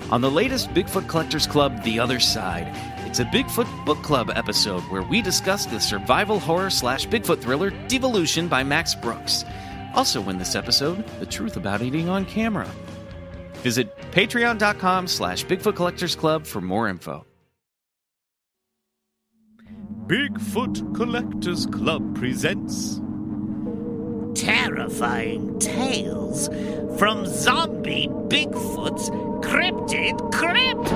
on the latest Bigfoot Collectors Club, The Other Side. It's a Bigfoot Book Club episode where we discuss the survival horror / Bigfoot thriller Devolution by Max Brooks. Also in this episode, the truth about eating on camera. Visit patreon.com / Bigfoot Collectors Club for more info. Bigfoot Collectors Club presents terrifying tales from zombie Bigfoot's cryptid crypt.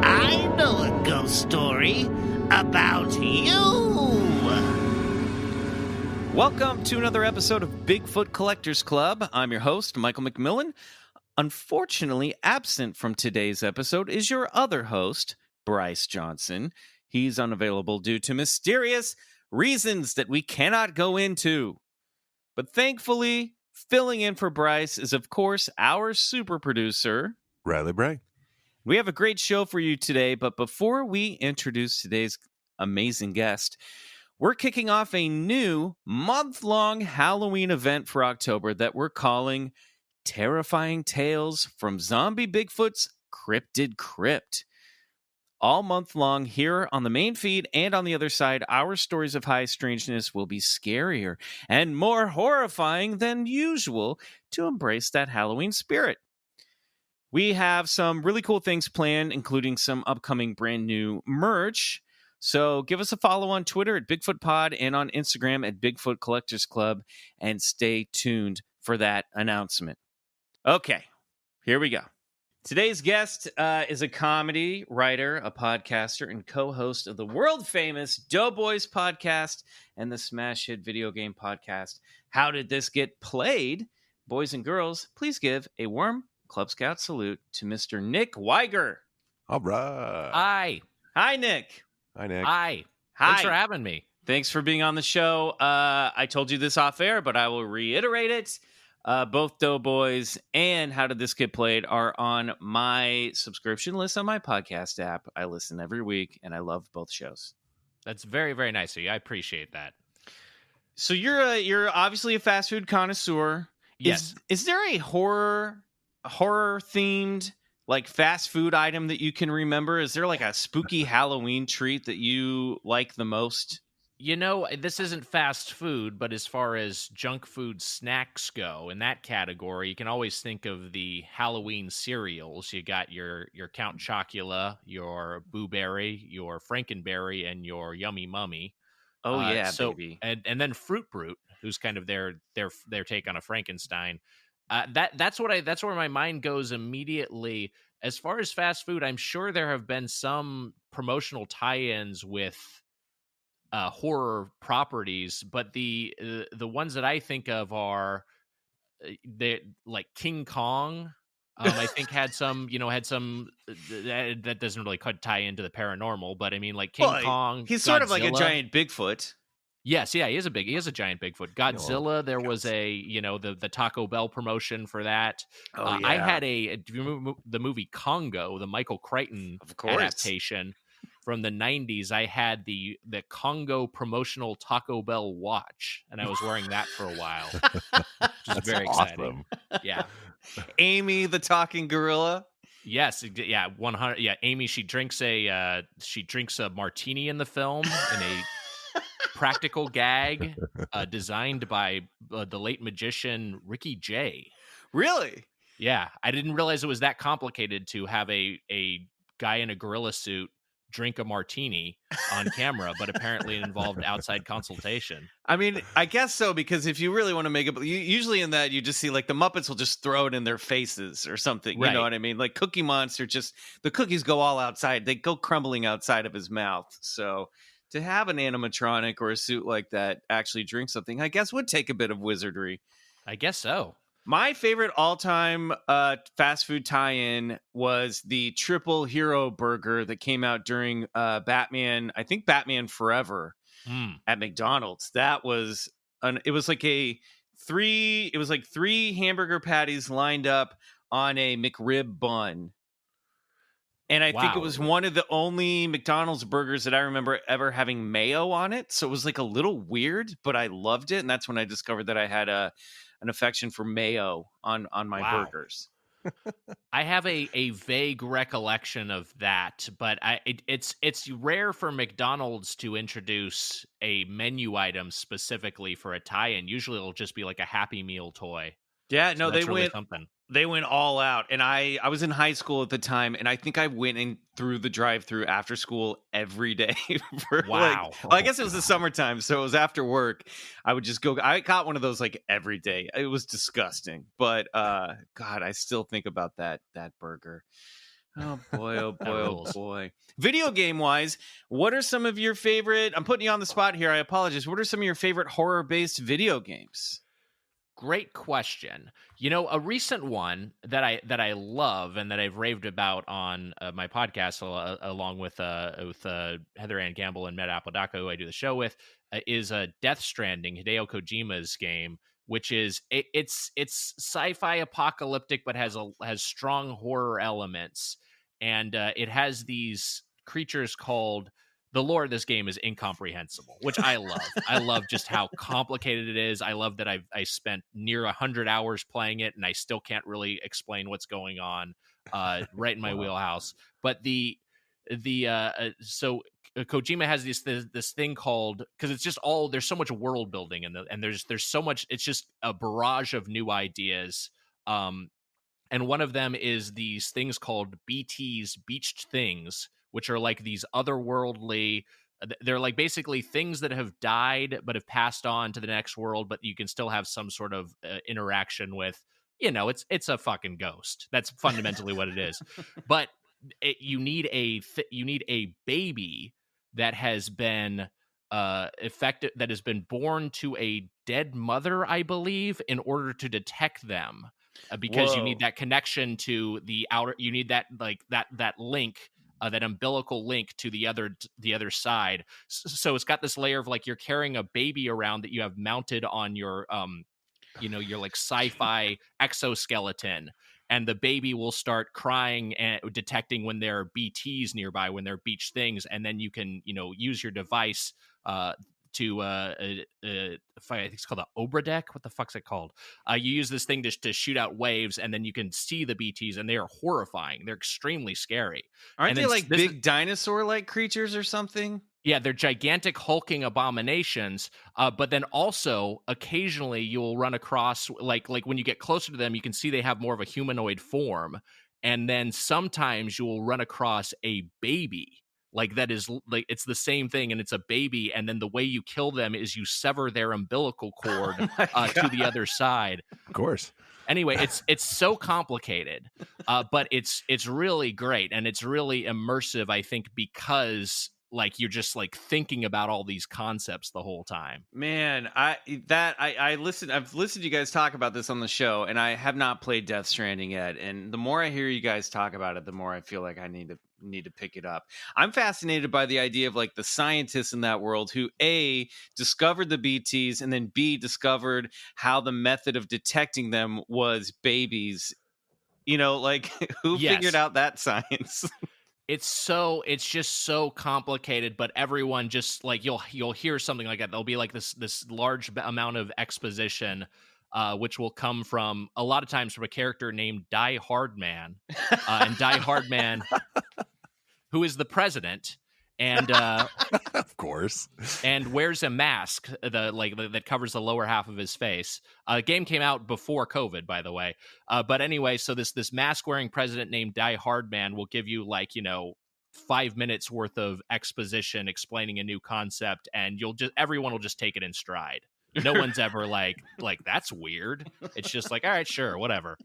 I know a ghost story about you. Welcome to another episode of Bigfoot Collectors Club. I'm your host, Michael McMillan. Unfortunately, absent from today's episode is your other host, Bryce Johnson. He's unavailable due to mysterious reasons that we cannot go into. But thankfully, filling in for Bryce is, of course, our super producer, Riley Bray. We have a great show for you today, but before we introduce today's amazing guest, we're kicking off a new month-long Halloween event for October that we're calling Terrifying Tales from Zombie Bigfoot's Cryptid Crypt. All month long here on the main feed and on the other side, our stories of high strangeness will be scarier and more horrifying than usual to embrace that Halloween spirit. We have some really cool things planned, including some upcoming brand new merch. So give us a follow on Twitter at BigfootPod and on Instagram at Bigfoot Collectors Club, and stay tuned for that announcement. Okay, here we go. Today's guest is a comedy writer, a podcaster, and co-host of the world-famous Doughboys podcast and the smash hit video game podcast, How Did This Get Played? Boys and girls, please give a warm Club Scout salute to Mr. NICK WIGER. All right. Hi. Hi, Nick. Hi, Nick. Hi. Hi. Thanks for having me. Thanks for being on the show. I told you this off air, but I will reiterate it. Both Doughboys and How Did This Get Played are on my subscription list on my podcast app. I listen every week, and I love both shows. That's very, very nice of you. I appreciate that. So you're obviously a fast food connoisseur. Yes. Is there a horror themed like fast food item that you can remember? Is there like a spooky Halloween treat that you like the most? You know, this isn't fast food, but as far as junk food snacks go, in that category, you can always think of the Halloween cereals. You got your Count Chocula, your Boo Berry, your Frankenberry, and your Yummy Mummy. Oh yeah, baby. And then Fruit Brute, who's kind of their take on a Frankenstein. That's where my mind goes immediately. As far as fast food, I'm sure there have been some promotional tie-ins with horror properties, but the ones that I think of are they like King Kong. I think had some that doesn't really tie into the paranormal, but I mean like King Kong. He's Godzilla. sort of like a giant Bigfoot. Yes, yeah, he is a giant Bigfoot. Godzilla, there was the Taco Bell promotion for that. Oh, yeah. I had the movie Congo, the Michael Crichton adaptation from the 90s. I had the Congo promotional Taco Bell watch, and I was wearing that for a while. Which is very exciting. Yeah. Amy, the talking gorilla. Yes, yeah, 100. Yeah, Amy, she drinks a martini in the film in a practical gag designed by the late magician Ricky Jay. Really? Yeah, I didn't realize it was that complicated to have a guy in a gorilla suit drink a martini on camera, but apparently it involved outside consultation. I mean, I guess so, because if you really want to make it, usually in that you just see like the Muppets will just throw it in their faces or something. You know what I mean? Like Cookie Monster, just the cookies go all outside. They go crumbling outside of his mouth. So to have an animatronic or a suit like that actually drink something, I guess would take a bit of wizardry. I guess so. My favorite all-time fast food tie-in was the Triple Hero Burger that came out during Batman Forever at McDonald's. That was it was like three hamburger patties lined up on a McRib bun. And I think it was one of the only McDonald's burgers that I remember ever having mayo on it. So it was like a little weird, but I loved it. And that's when I discovered that I had a an affection for mayo on my Wow. burgers. I have a vague recollection of that, but it's rare for McDonald's to introduce a menu item specifically for a tie-in. Usually it'll just be like a Happy Meal toy. Yeah, So no, that's really something. They went all out, and I was in high school at the time, and I think I went in through the drive-through after school every day for Wow. well, I guess it was the summertime, so it was after work. I would just go. I got one of those like every day. It was disgusting, but God, I still think about that burger. Oh boy, oh boy, oh rules. boy. Video game wise, what are some of your favorite? I'm putting you on the spot here. I apologize. What are some of your favorite horror-based video games? Great question. You know, a recent one that I love and that I've raved about on my podcast along with Heather Ann Gamble and Matt Apodaca, who I do the show with, is Death Stranding, Hideo Kojima's game, which is it's sci-fi apocalyptic but has strong horror elements, and it has these creatures called. The lore of this game is incomprehensible, which I love. I love just how complicated it is. I love that I spent near 100 hours playing it, and I still can't really explain what's going on. Right in my wheelhouse. But so Kojima has this thing called, because it's just all, there's so much world building and there's so much. It's just a barrage of new ideas. And one of them is these things called BTs, Beached Things, which are like these otherworldly, they're like basically things that have died but have passed on to the next world, but you can still have some sort of interaction with, it's a fucking ghost. That's fundamentally what it is. But you need a baby that has been affected, that has been born to a dead mother, I believe, in order to detect them, because you need that connection to the outer, you need that that link. That umbilical link to the other side. So it's got this layer of like you're carrying a baby around that you have mounted on your your like sci-fi exoskeleton, and the baby will start crying and detecting when there are BTs nearby, when there are beach things, and then you can use your device to I think it's called the Obradec. What the fuck's it called? You use this thing to shoot out waves, and then you can see the BTs, and they are horrifying. They're extremely scary. Aren't they like big dinosaur-like creatures or something? Yeah, they're gigantic hulking abominations. But then also occasionally you'll run across like when you get closer to them, you can see they have more of a humanoid form, and then sometimes you will run across a baby. Like that is like it's the same thing, and it's a baby, and then the way you kill them is you sever their umbilical cord to the other side. Of course. Anyway, it's so complicated, but it's really great, and it's really immersive, I think, because like you're just like thinking about all these concepts the whole time. Man, I've listened to you guys talk about this on the show, and I have not played Death Stranding yet. And the more I hear you guys talk about it, the more I feel like I need to pick it up. I'm fascinated by the idea of like the scientists in that world who A, discovered the BTs, and then B, discovered how the method of detecting them was babies. Like who figured out that science? It's just so complicated, but everyone just like you'll hear something like that. There'll be like this large amount of exposition, which will come from a lot of times from a character named Die Hard Man, and Die Hard Man, who is the president, and of course, and wears a mask that covers the lower half of his face. The game came out before COVID, by the way. But anyway, so this mask wearing president named Die Hard Man will give you 5 minutes worth of exposition explaining a new concept, and everyone will just take it in stride. No one's ever like that's weird. It's just like, all right, sure, whatever.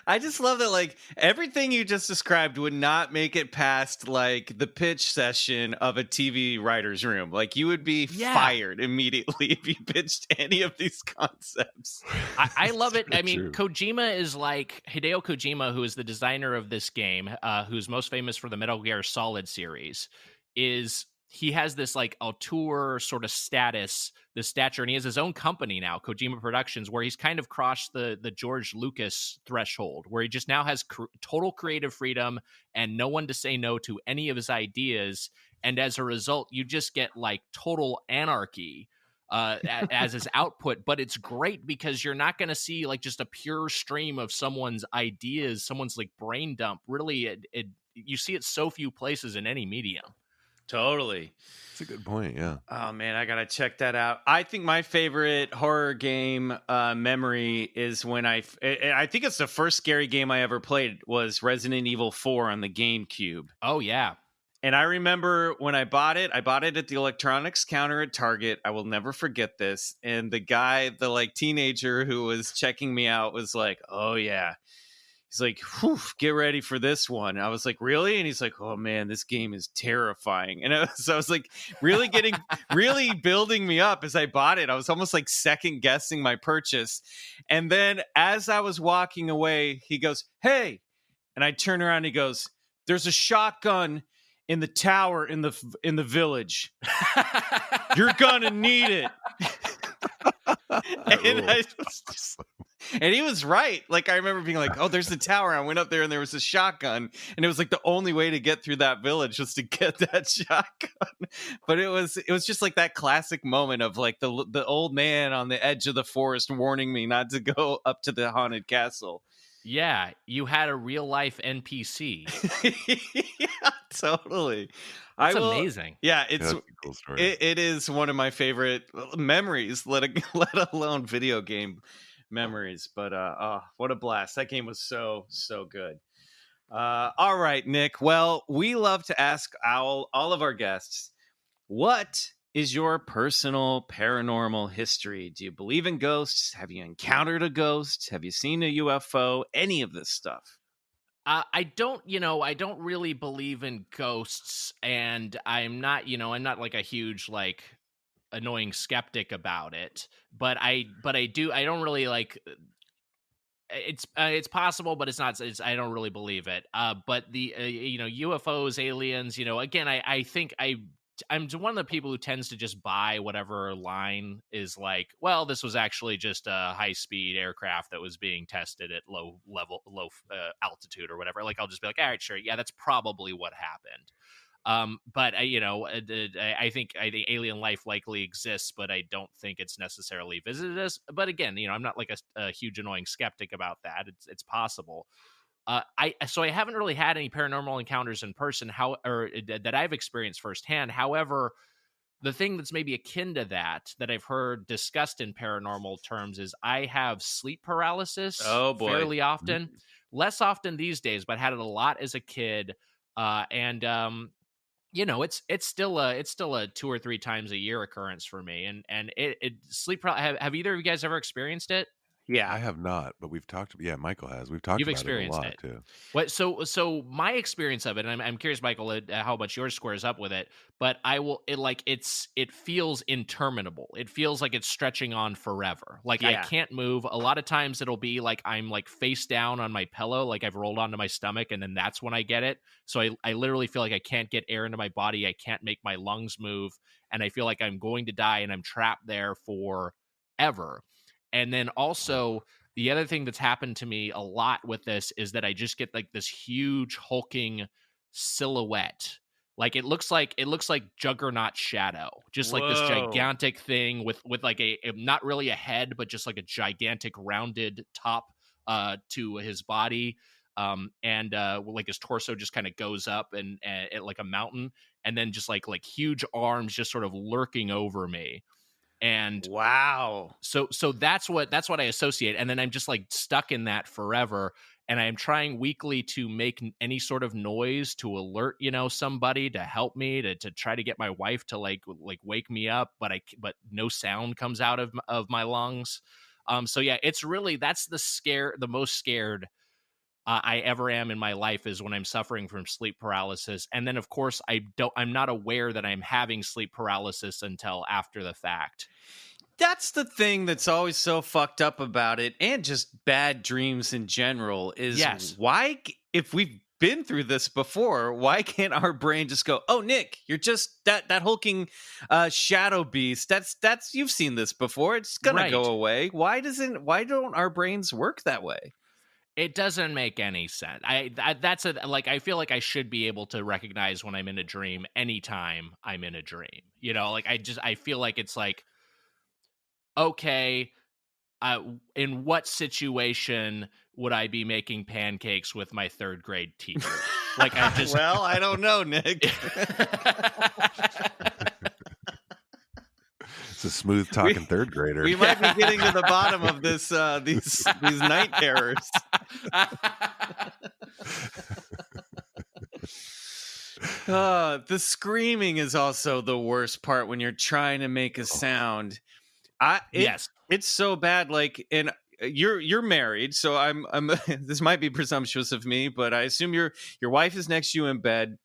I just love that like everything you just described would not make it past like the pitch session of a TV writer's room. Like you would be fired immediately if you pitched any of these concepts. I love it. I mean, Kojima is like Hideo Kojima, who is the designer of this game, who's most famous for the Metal Gear Solid series, he has this like auteur sort of stature, and he has his own company now, Kojima Productions, where he's kind of crossed the George Lucas threshold, where he just now has total creative freedom and no one to say no to any of his ideas. And as a result, you just get like total anarchy as his output, but it's great because you're not going to see like just a pure stream of someone's ideas, someone's like brain dump. Really, you see it so few places in any medium. Totally. That's a good point. Yeah. Oh man, I gotta check that out. I think my favorite horror game memory is when I think it's the first scary game I ever played was Resident Evil 4 on the GameCube. Oh yeah. And I remember when I bought it at the electronics counter at Target. I will never forget this. And the guy, the like teenager who was checking me out was like, "Oh yeah." He's like, "Whew, get ready for this one." I was like, "Really?" And he's like, "Oh man, this game is terrifying." And I was like, really really building me up as I bought it. I was almost like second guessing my purchase. And then as I was walking away, he goes, "Hey," and I turn around and he goes, "There's a shotgun in the tower in the village. You're gonna need it." And he was right. Like I remember being like, "Oh, there's the tower." I went up there and there was a shotgun, and it was like the only way to get through that village was to get that shotgun. But it was just like that classic moment of like the old man on the edge of the forest warning me not to go up to the haunted castle. Yeah, you had a real life NPC. Yeah, totally. That's amazing. Yeah, it's a cool story. It is one of my favorite memories, let alone video game memories. But what a blast. That game was so good. All right, Nick. Well, we love to ask all of our guests, what is your personal paranormal history? Do you believe in ghosts? Have you encountered a ghost? Have you seen a UFO? Any of this stuff? I don't really believe in ghosts, and I'm not like a huge like annoying skeptic about it, but I don't really like it's possible, but it's not. I don't really believe it. But the UFOs, aliens. Again, I think I'm one of the people who tends to just buy whatever line is like, well, this was actually just a high-speed aircraft that was being tested at low altitude or whatever. Like, I'll just be like, all right, sure, yeah, that's probably what happened. But I think alien life likely exists, but I don't think it's necessarily visited us. But again, I'm not like a huge annoying skeptic about that. It's possible. I haven't really had any paranormal encounters in person, that I've experienced firsthand. However, the thing that's maybe akin to that I've heard discussed in paranormal terms is I have sleep paralysis. Oh boy. Fairly often, less often these days, but had it a lot as a kid. It's still a 2 or 3 times a year occurrence for me. And sleep. Have either of you guys ever experienced it? Yeah, I have not, but we've talked. Yeah, Michael has. We've talked You've about experienced it a lot it. too. What? So my experience of it, and I'm curious, Michael, how much yours squares up with it. But it feels interminable. It feels like it's stretching on forever. Like I can't move. A lot of times it'll be like I'm like face down on my pillow, like I've rolled onto my stomach, and then that's when I get it. So I literally feel like I can't get air into my body. I can't make my lungs move, and I feel like I'm going to die, and I'm trapped there forever. And then also the other thing that's happened to me a lot with this is that I just get like this huge hulking silhouette. Like it looks like Juggernaut shadow, just like this gigantic thing with like a not really a head, but just like a gigantic rounded top to his body. Like his torso just kind of goes up and like a mountain, and then just like huge arms just sort of lurking over me. And wow. So that's what I associate. And then I'm just like stuck in that forever. And I'm trying weekly to make any sort of noise to alert, somebody to help me to try to get my wife to like wake me up. But no sound comes out of my lungs. So yeah, it's really, that's the most scared I ever am in my life is when I'm suffering from sleep paralysis. And then of course I'm not aware that I'm having sleep paralysis until after the fact. That's the thing that's always so fucked up about it, and just bad dreams in general, is why, if we've been through this before, why can't our brain just go, "Oh, Nick, you're just that hulking shadow beast. That's you've seen this before. It's gonna go away." Why don't our brains work that way? It doesn't make any sense. I feel like I should be able to recognize when I'm in a dream anytime I'm in a dream. I feel like it's like okay, in what situation would I be making pancakes with my third grade teacher? Like, I just Well, I don't know, Nick. It's a smooth talking third grader. We might be getting to the bottom of this these night terrors. The screaming is also the worst part when you're trying to make a sound. Yes. It's so bad. Like, and you're married, so I'm this might be presumptuous of me, but I assume your wife is next to you in bed.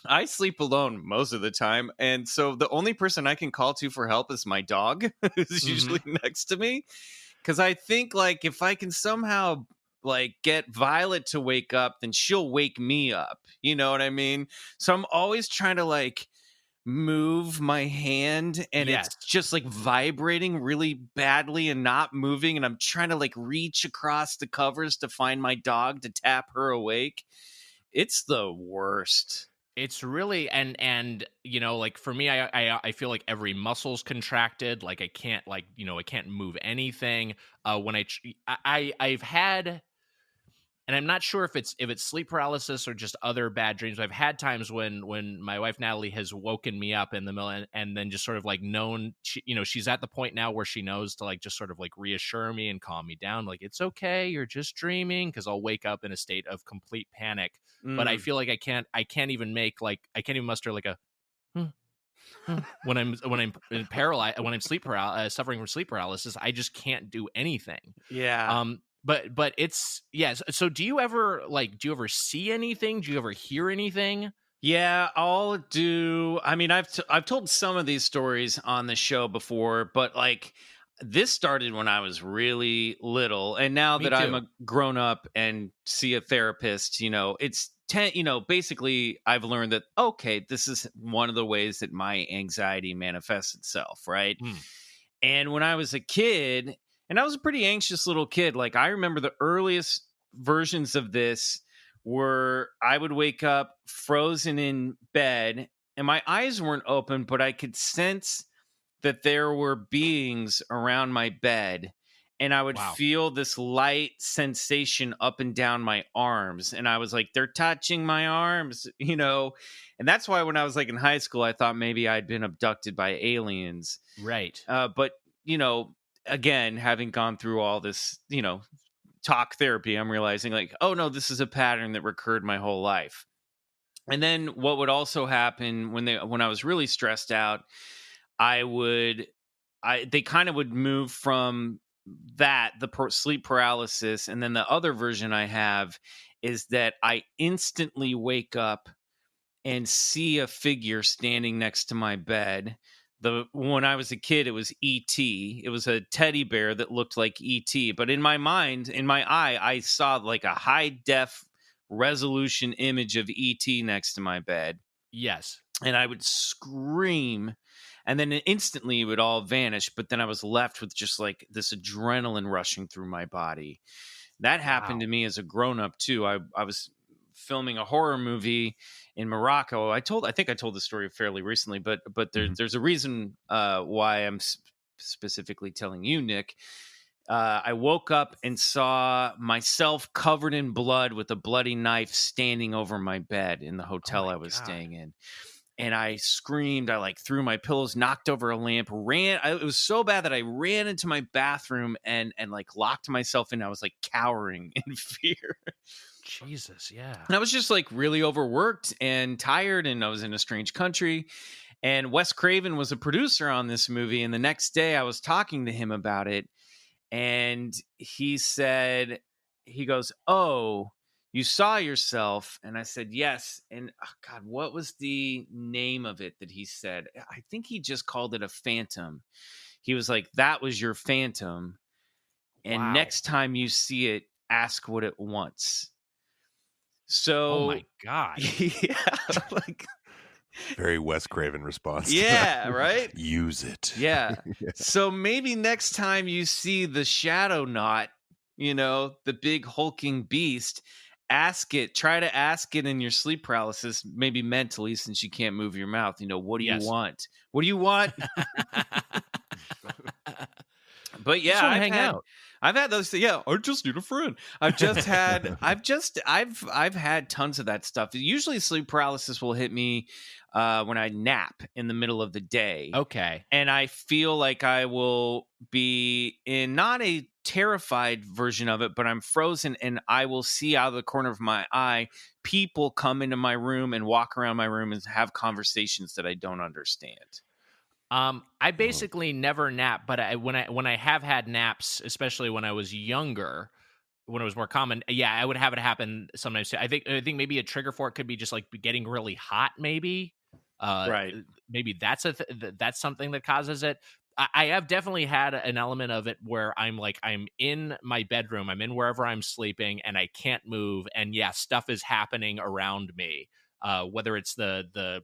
I sleep alone most of the time, and so the only person I can call to for help is my dog, who's usually next to me. Because I think, like, if I can somehow like get Violet to wake up, then she'll wake me up. You know what I mean? So I'm always trying to like move my hand, and it's just like vibrating really badly and not moving, and I'm trying to like reach across the covers to find my dog to tap her awake. It's the worst. It's really and you know, like for me, I feel like every muscle's contracted. Like I can't I can't move anything. When I've had, and I'm not sure if it's sleep paralysis or just other bad dreams. I've had times when my wife Natalie has woken me up in the middle and then just sort of like known, she's at the point now where she knows to like just sort of like reassure me and calm me down. Like, it's okay, you're just dreaming, because I'll wake up in a state of complete panic. But I feel like I can't even make like, I can't even muster like a when I'm paralyzed, when I'm suffering from sleep paralysis. I just can't do anything. Yeah. But it's, yes. So do you ever see anything? Do you ever hear anything? Yeah, I'll do. I mean, I've told some of these stories on the show before, but like this started when I was really little, and now Me that too. I'm a grown up and see a therapist, it's basically I've learned that okay, this is one of the ways that my anxiety manifests itself, right? And when I was a kid, and I was a pretty anxious little kid, like I remember the earliest versions of this were I would wake up frozen in bed and my eyes weren't open, but I could sense that there were beings around my bed, and I would feel this light sensation up and down my arms. And I was like, they're touching my arms, and that's why when I was like in high school, I thought maybe I'd been abducted by aliens. Right. But, again, having gone through all this, talk therapy, I'm realizing like, oh no, this is a pattern that recurred my whole life. And then what would also happen when I was really stressed out, they kind of would move from that, sleep paralysis. And then the other version I have is that I instantly wake up and see a figure standing next to my bed. When I was a kid, it was E.T. It was a teddy bear that looked like E.T. But in my mind, in my eye, I saw like a high def resolution image of E.T. next to my bed. Yes. And I would scream, and then instantly it would all vanish. But then I was left with just like this adrenaline rushing through my body. That happened to me as a grown up too. I was filming a horror movie in Morocco. I think I told the story fairly recently, but there's a reason why I'm specifically telling you, Nick. I woke up and saw myself covered in blood with a bloody knife standing over my bed in the hotel I was staying in. And I screamed. I like threw my pillows, knocked over a lamp, ran. It was so bad that I ran into my bathroom and like locked myself in. I was like cowering in fear. Jesus, yeah. And I was just like really overworked and tired, and I was in a strange country. And Wes Craven was a producer on this movie. And the next day I was talking to him about it. And he goes, "Oh, you saw yourself?" And I said, "Yes." And God, what was the name of it that he said? I think he just called it a phantom. He was like, "That was your phantom. And next time you see it, ask what it wants." So, oh my God. Yeah, like very Wes Craven response. Yeah, right? Use it. Yeah. Yeah. So maybe next time you see the shadow knot, the big hulking beast, try to ask it in your sleep paralysis, maybe mentally, since you can't move your mouth. What do you want? What do you want? But yeah, just want to hang out. I've had those. Yeah, I just need a friend. I've had tons of that stuff. Usually, sleep paralysis will hit me when I nap in the middle of the day. Okay. And I feel like I will be in not a terrified version of it, but I'm frozen, and I will see out of the corner of my eye people come into my room and walk around my room and have conversations that I don't understand. I basically never nap, but when I have had naps, especially when I was younger, when it was more common, yeah, I would have it happen sometimes too. I think maybe a trigger for it could be just like getting really hot, maybe. Right. Maybe that's that's something that causes it. I have definitely had an element of it where I'm in my bedroom, I'm in wherever I'm sleeping, and I can't move, and yeah, stuff is happening around me. Whether it's the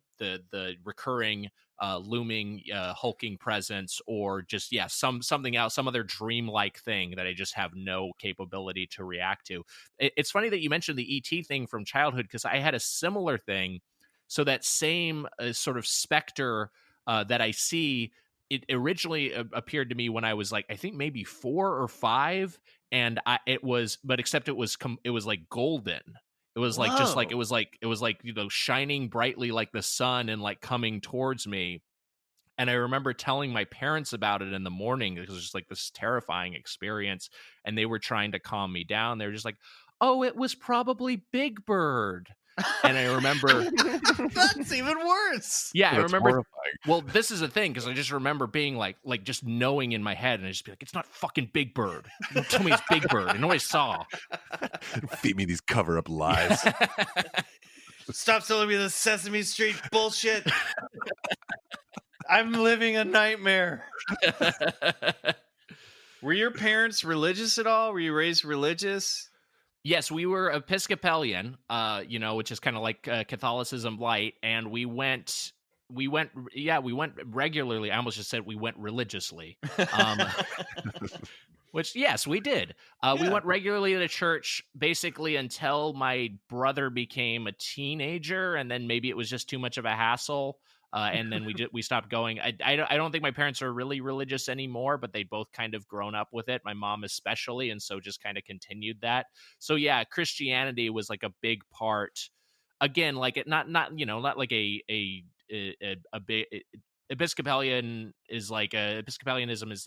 recurring looming hulking presence, or just something else, some other dreamlike thing that I just have no capability to react to. It's funny that you mentioned the ET thing from childhood, because I had a similar thing. So that same sort of specter that I see, it originally appeared to me when I was I think maybe 4 or 5, and it was like golden. It was it was like shining brightly like the sun and coming towards me. And I remember telling my parents about it in the morning. It was just this terrifying experience, and they were trying to calm me down. They were just like, "Oh, it was probably Big Bird." And I remember that's even worse. Yeah, That's I remember. horrifying. Well, this is the thing, because I just remember being like just knowing in my head, and I just be like, "It's not fucking Big Bird. Don't tell me it's Big Bird. I know I saw." Feed me these cover-up lies. Stop telling me the Sesame Street bullshit. I'm living a nightmare. Were your parents religious at all? Were you raised religious? Yes, we were Episcopalian, which is kind of like Catholicism light, and we went regularly. I almost just said we went religiously, which yes, we did. We went regularly to church basically until my brother became a teenager, and then maybe it was just too much of a hassle. And then we stopped going. I don't think my parents are really religious anymore, but they both kind of grown up with it. My mom especially, and so just kind of continued that. So yeah, Christianity was a big part. Again, not like a big Episcopalian is Episcopalianism is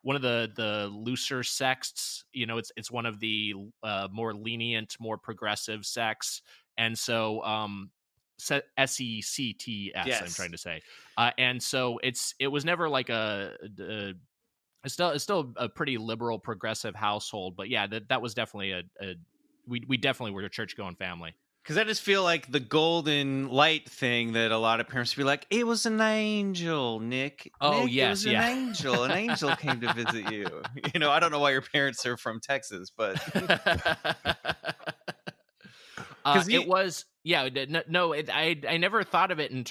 one of the looser sects. It's one of the more lenient, more progressive sects, and so SECTS, yes. I'm trying to say, and so it was never it's still a pretty liberal progressive household, but yeah, that was definitely we definitely were a church going family. Because I just feel like the golden light thing that a lot of parents would be like, "It was an angel, Nick. Oh, Nick, yes, it was an angel. An angel came to visit you." I don't know why your parents are from Texas, but it was. Yeah, no, I never thought of it in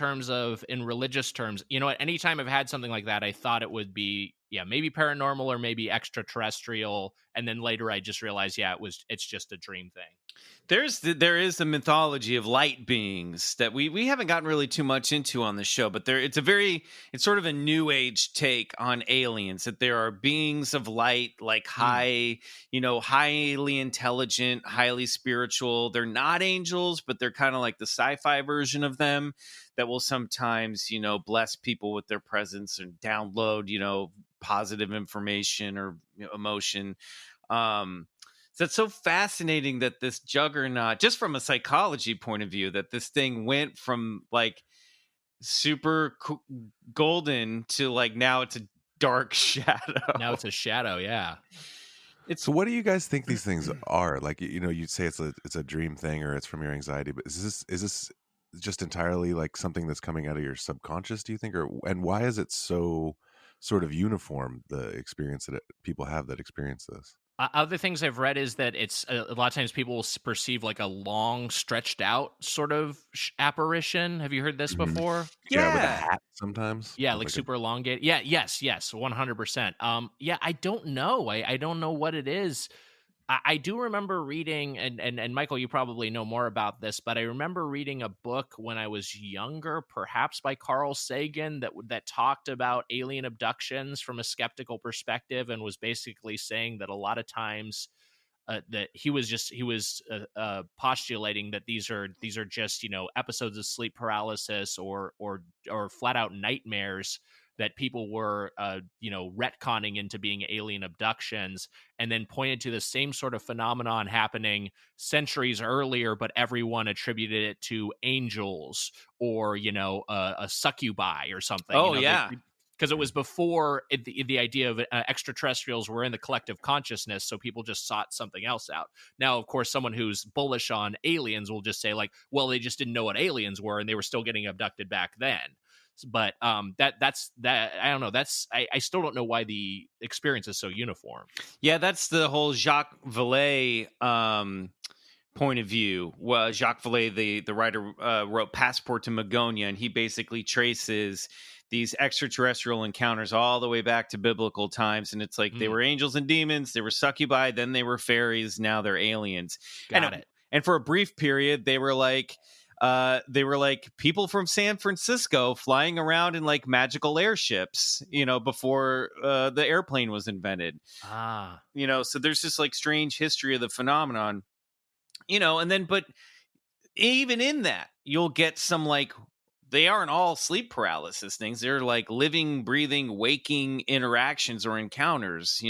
religious terms. Anytime I've had something like that, I thought it would be, maybe paranormal or maybe extraterrestrial. And then later I just realized, it's just a dream thing. There is the mythology of light beings that we haven't gotten really too much into on the show, but it's sort of a new age take on aliens, that there are beings of light, highly intelligent, highly spiritual. They're not angels, but they're kind of like the sci-fi version of them that will sometimes, bless people with their presence and download, positive information or emotion. So it's so fascinating that this juggernaut, just from a psychology point of view, that this thing went from super golden to now it's a dark shadow. Now it's a shadow, yeah. So what do you guys think these things are? You'd say it's a dream thing or it's from your anxiety, but is this just entirely something that's coming out of your subconscious, do you think? And why is it so sort of uniform, the experience that people have that experience this? Other things I've read is that it's a lot of times people will perceive a long stretched out sort of apparition. Have you heard this before? Yeah, with a hat sometimes. Yeah, super elongated. Yeah, yes, 100%. Yeah, I don't know. I don't know what it is. I do remember reading, and Michael, you probably know more about this, but I remember reading a book when I was younger, perhaps by Carl Sagan, that talked about alien abductions from a skeptical perspective, and was basically saying that a lot of times that he was postulating that these are just episodes of sleep paralysis or flat out nightmares that people were retconning into being alien abductions, and then pointed to the same sort of phenomenon happening centuries earlier, but everyone attributed it to angels or a succubi or something. Oh, yeah. Because it was before the idea of extraterrestrials were in the collective consciousness, so people just sought something else out. Now, of course, someone who's bullish on aliens will just say, like, well, they just didn't know what aliens were, and they were still getting abducted back then. But that's I don't know. I still don't know why the experience is so uniform. Yeah, that's the whole Jacques Vallée point of view. Well, Jacques Vallée, the writer, wrote Passport to Magonia, and he basically traces these extraterrestrial encounters all the way back to biblical times. And it's like they were angels and demons, they were succubi, then they were fairies, now they're aliens. Got it. And for a brief period, they were like people from San Francisco flying around in like magical airships, before the airplane was invented. So there's this like strange history of the phenomenon, and then, but even in that, you'll get some like, they aren't all sleep paralysis things. They're like living, breathing, waking interactions or encounters,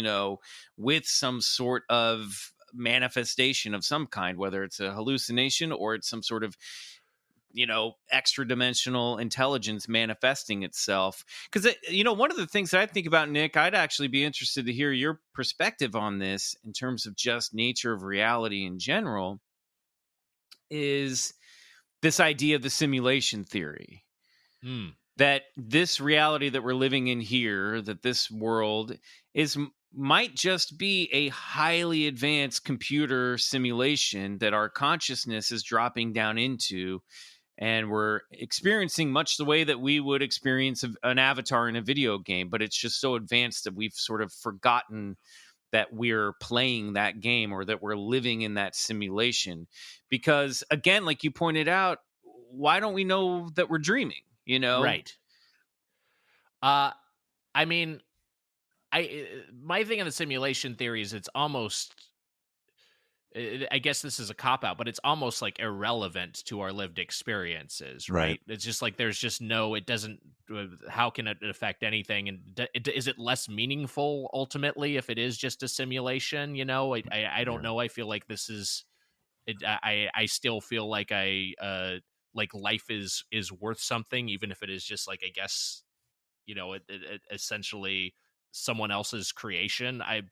with some sort of manifestation of some kind, whether it's a hallucination or it's some sort of, extra dimensional intelligence manifesting itself. Because, one of the things that I think about, Nick, I'd actually be interested to hear your perspective on this in terms of just nature of reality in general, is this idea of the simulation theory. That this reality that we're living in here, that this world might just be a highly advanced computer simulation that our consciousness is dropping down into, and we're experiencing much the way that we would experience an avatar in a video game, but it's just so advanced that we've sort of forgotten that we're playing that game or that we're living in that simulation. Because again, like you pointed out, why don't we know that we're dreaming? Right. I mean, my thing on the simulation theory is it's almost, I guess this is a cop-out, but it's almost like irrelevant to our lived experiences, right? It's just like there's just it doesn't, how can it affect anything? And is it less meaningful ultimately if it is just a simulation? I don't know. I feel like this is, I still feel like like life is worth something, even if it is just like, I guess, essentially someone else's creation. I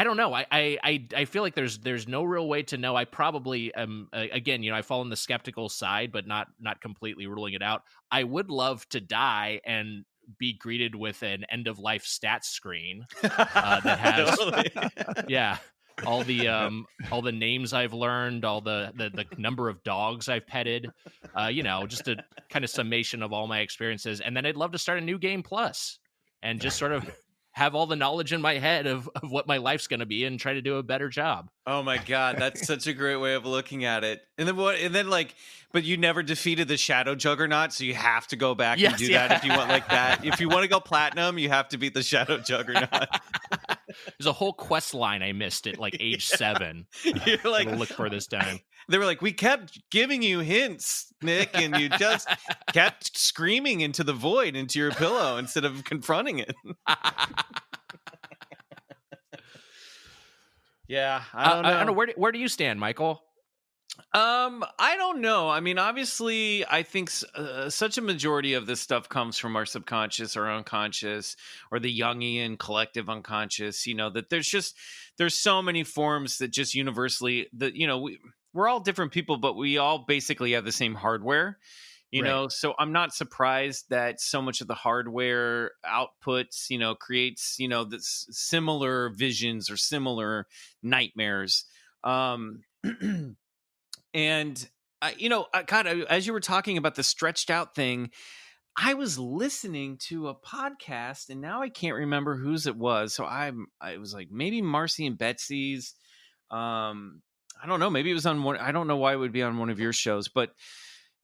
don't know. I feel like there's no real way to know. I probably am, again, I fall on the skeptical side, but not completely ruling it out. I would love to die and be greeted with an end of life stats screen that has yeah, all the names I've learned, all the number of dogs I've petted, just a kind of summation of all my experiences. And then I'd love to start a new game plus and just sort of have all the knowledge in my head of what my life's going to be and try to do a better job. Oh my God, that's such a great way of looking at it. And then but you never defeated the Shadow Juggernaut, so you have to go back and do that if you want like that. If you want to go platinum, you have to beat the Shadow Juggernaut. There's a whole quest line I missed at like age 7. You're like, look for this time. They were like, we kept giving you hints, Nick, and you just kept screaming into the void, into your pillow, instead of confronting it. Yeah, I don't know. I don't know. Where do you stand, Michael? I don't know. I mean, obviously, I think such a majority of this stuff comes from our subconscious or unconscious or the Jungian collective unconscious, that there's so many forms that just universally that, we're all different people, but we all basically have the same hardware, so I'm not surprised that so much of the hardware outputs, creates, this similar visions or similar nightmares. And, God, as you were talking about the stretched out thing, I was listening to a podcast, and now I can't remember whose it was. So I was like, maybe Marcy and Betsy's. I don't know. Maybe it was on one. I don't know why it would be on one of your shows, but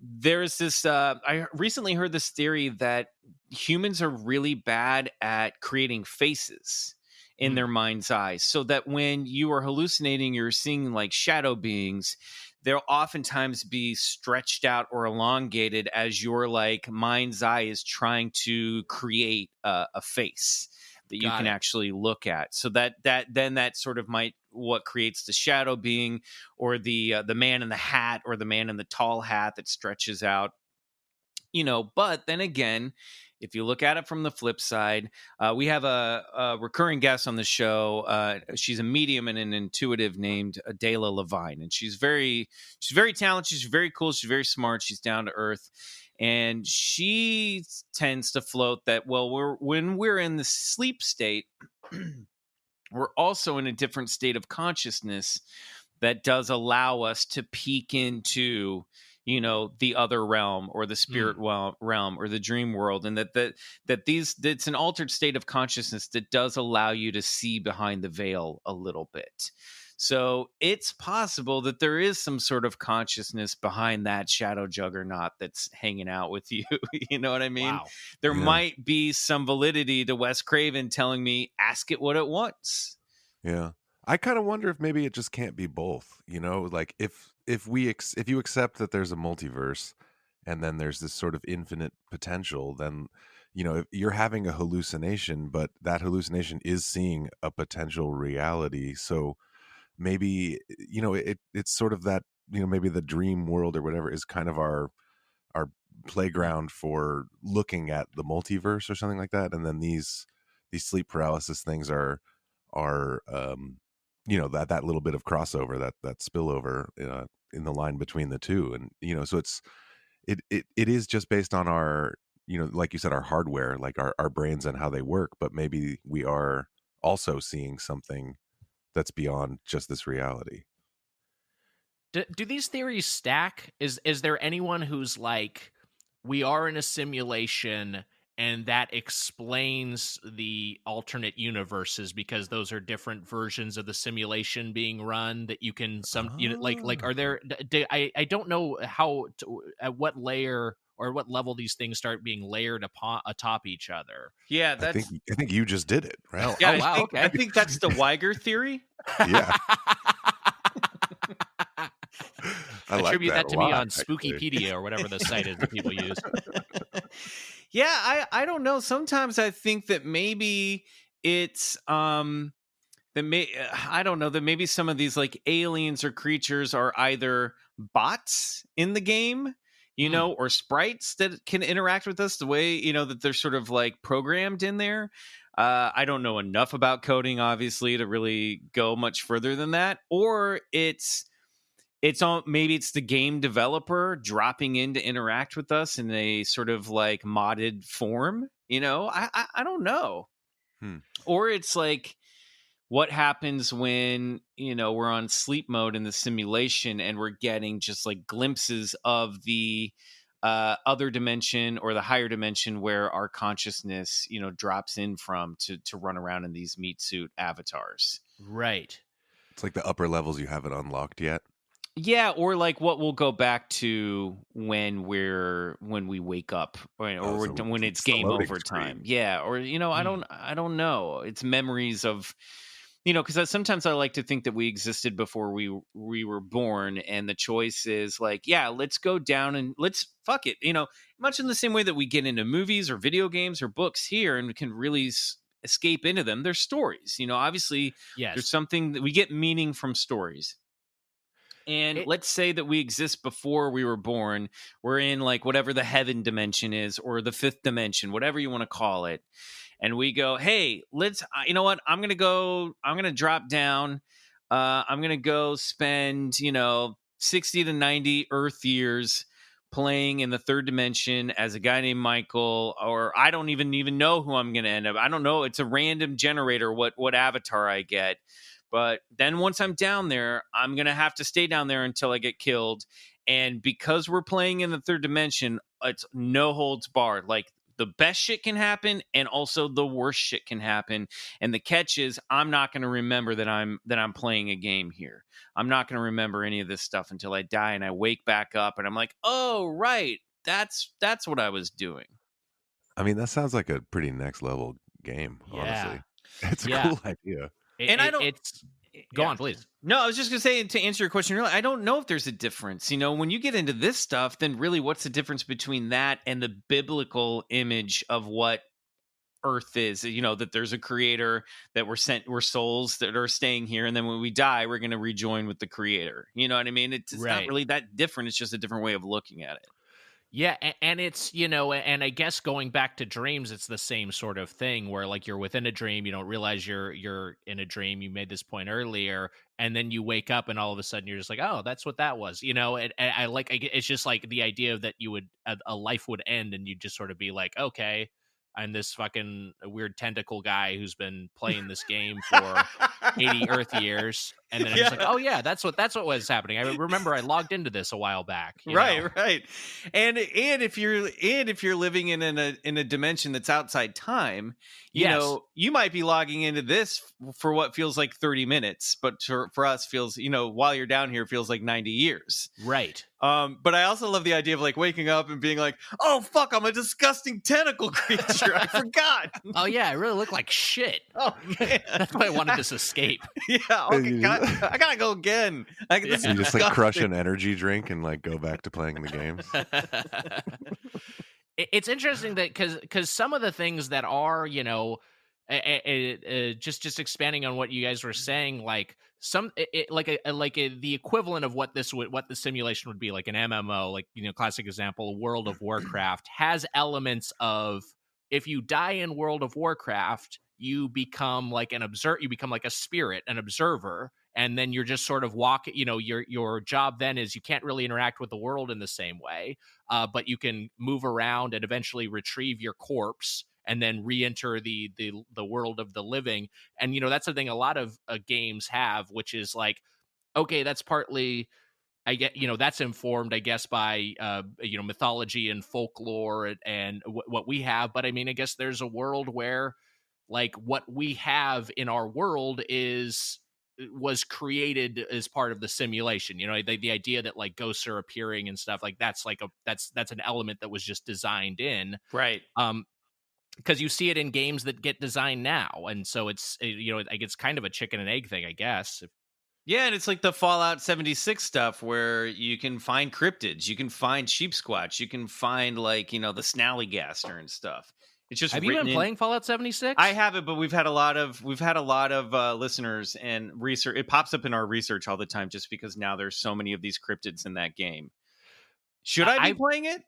there's this. I recently heard this theory that humans are really bad at creating faces in their mind's eye, so that when you are hallucinating, you're seeing like shadow beings. They'll oftentimes be stretched out or elongated as your like mind's eye is trying to create a face that you can actually look at. So that sort of might what creates the shadow being, or the man in the hat, or the man in the tall hat that stretches out. But then again, if you look at it from the flip side, we have a recurring guest on the show. She's a medium and an intuitive named Adela Levine, and she's very talented. She's very cool. She's very smart. She's down to earth, and she tends to float that, well, when we're in the sleep state, we're also in a different state of consciousness that does allow us to peek into the other realm, or the spirit realm, or the dream world, and it's an altered state of consciousness that does allow you to see behind the veil a little bit. So it's possible that there is some sort of consciousness behind that shadow juggernaut that's hanging out with you. You know what I mean? Wow. There might be some validity to Wes Craven telling me, ask it what it wants. Yeah. I kind of wonder if maybe it just can't be both, like if you accept that there's a multiverse and then there's this sort of infinite potential, then, if you're having a hallucination, but that hallucination is seeing a potential reality. So maybe, it's sort of that, maybe the dream world or whatever is kind of our playground for looking at the multiverse or something like that. And then these sleep paralysis things are that little bit of crossover, that spillover in the line between the two. And so it is just based on our, like you said, our hardware, like our brains and how they work, but maybe we are also seeing something that's beyond just this reality. Do these theories stack? Is there anyone who's like, we are in a simulation and that explains the alternate universes because those are different versions of the simulation being run that you can are there, I don't know how at what layer or what level these things start being layered atop each other. Yeah, I think you just did it, right? Yeah, wow, okay. I think that's the Wiger theory. Yeah. Attribute that to me on Spookypedia or whatever the site is that people use. Yeah, I don't know. Sometimes I think that maybe it's I don't know, that maybe some of these like aliens or creatures are either bots in the game, or sprites that can interact with us the way, that they're sort of like programmed in there. I don't know enough about coding, obviously, to really go much further than that. Or maybe it's the game developer dropping in to interact with us in a sort of like modded form. I don't know. Or it's like what happens when, we're on sleep mode in the simulation and we're getting just like glimpses of the other dimension or the higher dimension where our consciousness, drops in from to run around in these meat suit avatars. Right. It's like the upper levels you haven't unlocked yet. Yeah, or like what we'll go back to when we wake up, or when it's game over time. Yeah, or I don't know. It's memories of, because sometimes I like to think that we existed before we were born, and the choice is like, yeah, let's go down and let's fuck it. Much in the same way that we get into movies or video games or books here, and we can really escape into them. There's stories, obviously. Yes. There's something that we get meaning from stories. And let's say that we exist before we were born. We're in like whatever the heaven dimension is, or the fifth dimension, whatever you want to call it. And we go, hey, you know what? I'm going to drop down. I'm going to go spend, 60 to 90 Earth years playing in the third dimension as a guy named Michael, or I don't even know who I'm going to end up. I don't know. It's a random generator, what avatar I get. But then once I'm down there, I'm going to have to stay down there until I get killed. And because we're playing in the third dimension, it's no holds barred. Like, the best shit can happen, and also the worst shit can happen. And the catch is, I'm not going to remember that I'm playing a game here. I'm not going to remember any of this stuff until I die, and I wake back up, and I'm like, oh, right, that's what I was doing. I mean, that sounds like a pretty next level game. Honestly, it's a cool idea. Go on, please. No, I was just going to say, to answer your question earlier, I don't know if there's a difference. You know, when you get into this stuff, then really what's the difference between that and the biblical image of what Earth is? You know, that there's a creator, that we're souls that are staying here, and then when we die, we're going to rejoin with the creator. You know what I mean? It's not really that different. It's just a different way of looking at it. Yeah, and it's, you know, and I guess going back to dreams, it's the same sort of thing where, like, you're within a dream, you don't realize you're in a dream. You made this point earlier, and then you wake up, and all of a sudden you're just like, oh, that's what that was, you know. And it's just like the idea that you would a life would end, and you'd just sort of be like, okay, I'm this fucking weird tentacle guy who's been playing this game for 80 Earth years, and then I'm just like, oh yeah, that's what was happening. I remember I logged into this a while back. Right. And if you're living in a dimension that's outside time, you know, you might be logging into this for what feels like 30 minutes, but for us feels, you know, while you're down here, feels like 90 years. Right. But I also love the idea of, like, waking up and being like, oh fuck, I'm a disgusting tentacle creature. I forgot. Oh yeah, I really look like shit. Oh man. That's why I wanted this escape. Yeah. Okay, I gotta go again. You just like crush an energy drink and like go back to playing the games. It's interesting that because some of the things that are, you know, just expanding on what you guys were saying, like the equivalent of what the simulation would be, like an MMO, like, you know, classic example, World of Warcraft has elements of, if you die in World of Warcraft, you become like you become like a spirit, an observer, and then you're just sort of you know, your job then is you can't really interact with the world in the same way, but you can move around and eventually retrieve your corpse and then re-enter the world of the living. And, you know, that's the thing a lot of games have, which is like, okay, that's partly, I get, you know, that's informed, I guess, by, you know, mythology and folklore and what we have. But I mean, I guess there's a world where, like, what we have in our world was created as part of the simulation. You know, the idea that, like, ghosts are appearing and stuff, like, that's like that's an element that was just designed in. Right. Because you see it in games that get designed now. And so it's, you know, like, it's kind of a chicken and egg thing, I guess. Yeah, and it's like the Fallout 76 stuff where you can find cryptids, you can find sheep squatch, you can find, like, you know, the snallygaster and stuff. It's just have you been playing Fallout 76? I haven't, but we've had a lot of listeners and research. It pops up in our research all the time, just because now there's so many of these cryptids in that game. Should I be playing it?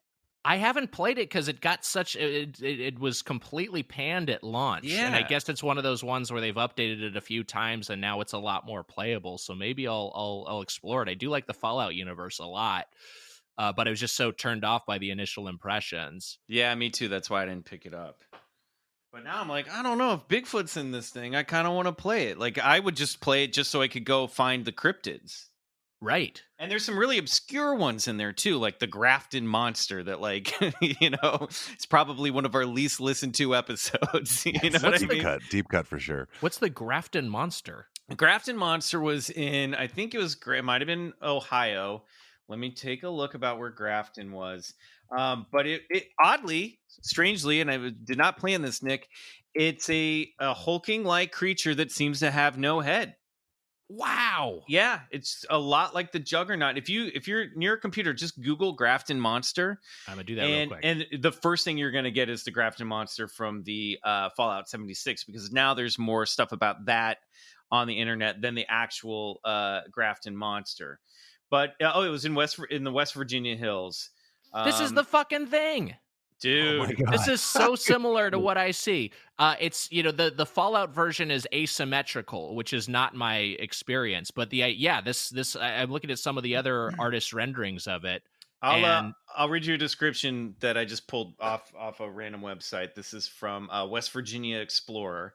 I haven't played it because it got it was completely panned at launch. Yeah. And I guess it's one of those ones where they've updated it a few times and now it's a lot more playable. So maybe I'll explore it. I do like the Fallout universe a lot. But I was just so turned off by the initial impressions. Yeah, me too. That's why I didn't pick it up. But now I'm like, I don't know if Bigfoot's in this thing. I kind of want to play it. Like, I would just play it just so I could go find the cryptids. Right. And there's some really obscure ones in there too, like the Grafton Monster that, like, you know, it's probably one of our least listened to episodes. You know what I mean? Deep cut for sure. What's the Grafton Monster? Grafton Monster was in, I think it might have been Ohio. Let me take a look about where Grafton was. But it oddly, strangely, and I did not plan this, Nick, it's a hulking-like creature that seems to have no head. Wow. Yeah, it's a lot like the Juggernaut. If you're near a computer, just Google Grafton Monster. I'm gonna do that real quick. And the first thing you're gonna get is the Grafton Monster from the Fallout 76, because now there's more stuff about that on the internet than the actual Grafton Monster. But it was in the West Virginia hills. This is the fucking thing. Dude, this is so similar to what I see. It's, you know, the Fallout version is asymmetrical, which is not my experience. But this I'm looking at some of the other artist renderings of it. I'll read you a description that I just pulled off a random website. This is from West Virginia Explorer.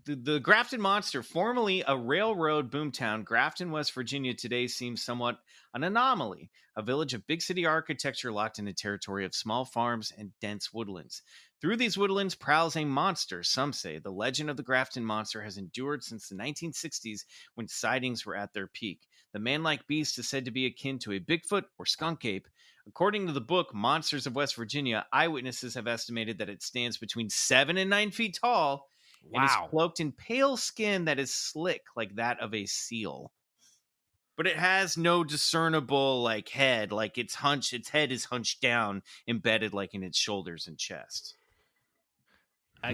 the Grafton Monster, formerly a railroad boomtown, Grafton, West Virginia, today seems somewhat an anomaly, a village of big city architecture locked in a territory of small farms and dense woodlands. Through these woodlands prowls a monster, some say. The legend of the Grafton Monster has endured since the 1960s when sightings were at their peak. The man-like beast is said to be akin to a Bigfoot or skunk ape. According to the book Monsters of West Virginia, eyewitnesses have estimated that it stands between 7 and 9 feet tall. It is Wow. cloaked in pale skin that is slick like that of a seal. But it has no discernible like head, like its head is hunched down, embedded like in its shoulders and chest.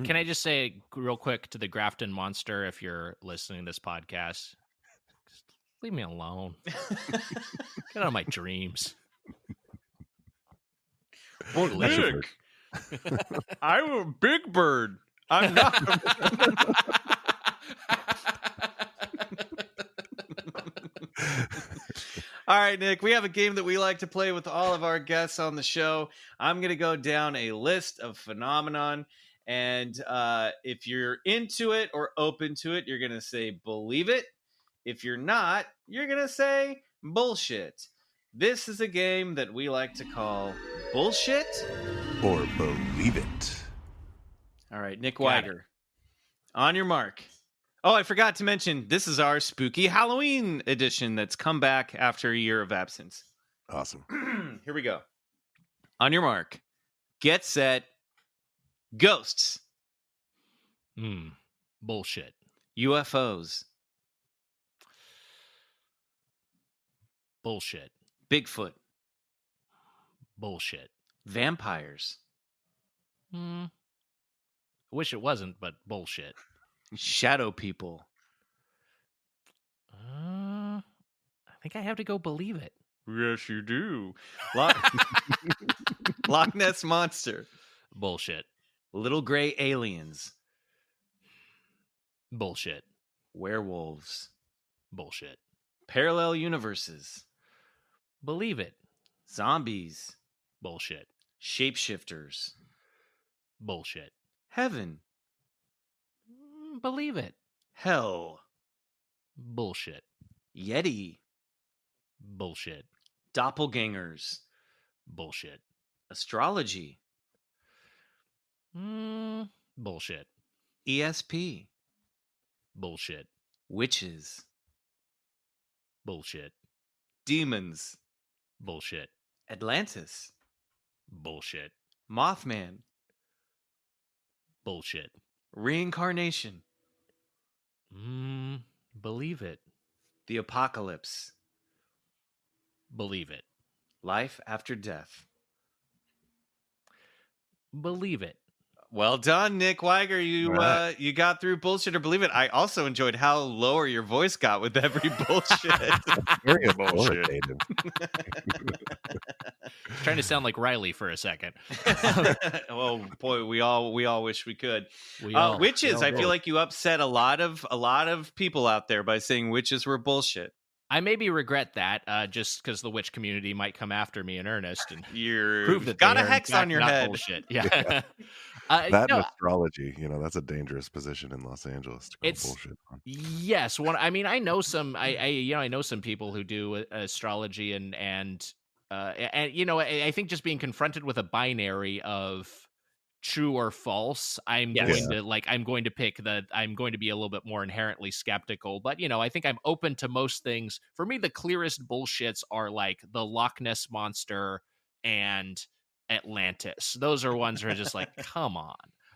Can I just say real quick to the Grafton Monster, if you're listening to this podcast, just leave me alone. Get out of my dreams. Well, Nick, I'm a big bird. I'm not. All right, Nick, we have a game that we like to play with all of our guests on the show. I'm going to go down a list of phenomenon, and if you're into it or open to it, you're going to say believe it. If you're not, you're going to say bullshit. This is a game that we like to call bullshit Or believe it. All right, Nick Got Wiger, on your mark. Oh, I forgot to mention, this is our spooky Halloween edition that's come back after a year of absence. Awesome. Here we go. On your mark. Get set. Ghosts. Bullshit. UFOs. Bullshit. Bigfoot. Bullshit. Vampires. I wish it wasn't, but bullshit. Shadow people. I think I have to go believe it. Yes, you do. Loch Ness Monster. Bullshit. Little gray aliens. Bullshit. Werewolves. Bullshit. Parallel universes. Believe it. Zombies. Bullshit. Shapeshifters. Bullshit. Heaven. Believe it. Hell. Bullshit. Yeti. Bullshit. Doppelgangers. Bullshit. Astrology. Bullshit. ESP. Bullshit. Witches. Bullshit. Demons. Bullshit. Atlantis. Bullshit. Mothman. Bullshit. Reincarnation. Believe it. The apocalypse. Believe it. Life after death. Believe it. Well done, Nick Wiger. You got through bullshit or believe it. I also enjoyed how lower your voice got with every bullshit. Very authoritative. Trying to sound like Riley for a second. Oh boy, we all wish we could. We Witches. all I do. feel like you upset a lot of people out there by saying witches were bullshit. I maybe regret that, just because the witch community might come after me in earnest and You're prove that got they a are, hex in fact, on your not head. Bullshit. Yeah. That no, and astrology, that's a dangerous position in Los Angeles to call It's- bullshit on. yes. I know some. I know some people who do astrology and I think just being confronted with a binary of true or false, I'm Yes. going to be a little bit more inherently skeptical, but I think I'm open to most things. For me, the clearest bullshits are like the Loch Ness Monster and Atlantis. Those are ones where it's just like, come on.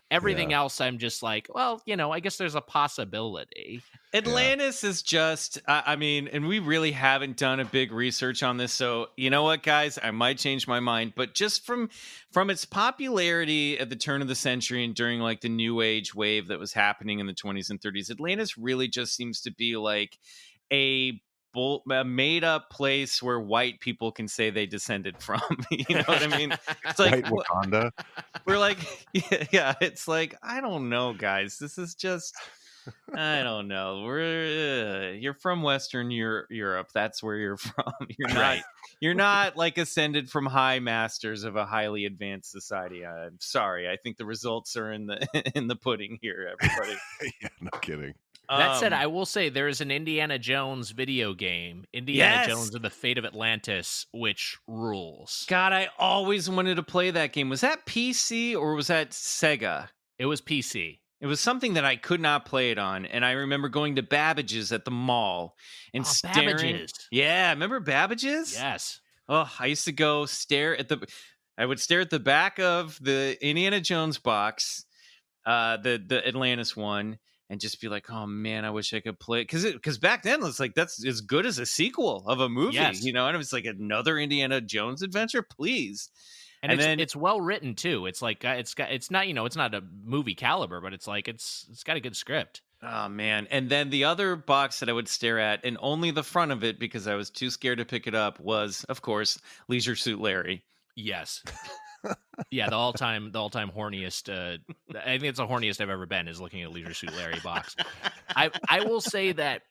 Everything else, I'm just like, well, I guess there's a possibility. Atlantis is just, and we really haven't done a big research on this. So, you know what, guys, I might change my mind. But just from its popularity at the turn of the century and during like the New Age wave that was happening in the 20s and 30s, Atlantis really just seems to be like a made up place where white people can say they descended from. You know what I mean? It's like Right, Wakanda. we're like, yeah, it's like, I don't know, guys. This is just I don't know. You're from Western Europe. That's where you're from. You're not like ascended from high masters of a highly advanced society. I'm sorry. I think the results are in the in the pudding here, everybody. Yeah, no kidding. That said, I will say there is an Indiana Jones video game, Indiana Jones and the Fate of Atlantis, which rules. God, I always wanted to play that game. Was that PC or was that Sega? It was PC. It was something that I could not play it on, and I remember going to Babbage's at the mall and staring. Babbage's. Yeah, remember Babbage's? Yes. Oh, I used to go stare at I would stare at the back of the Indiana Jones box, the Atlantis one, and just be like, "Oh man, I wish I could play." Because back then it was like that's as good as a sequel of a movie, you know. And it was like another Indiana Jones adventure, please. And then it's well written too. It's like it's not it's not a movie caliber, but it's like it's got a good script. Oh man! And then the other box that I would stare at, and only the front of it because I was too scared to pick it up, was of course Leisure Suit Larry. Yes. Yeah, the all-time horniest. I think it's the horniest I've ever been is looking at Leisure Suit Larry box. I will say that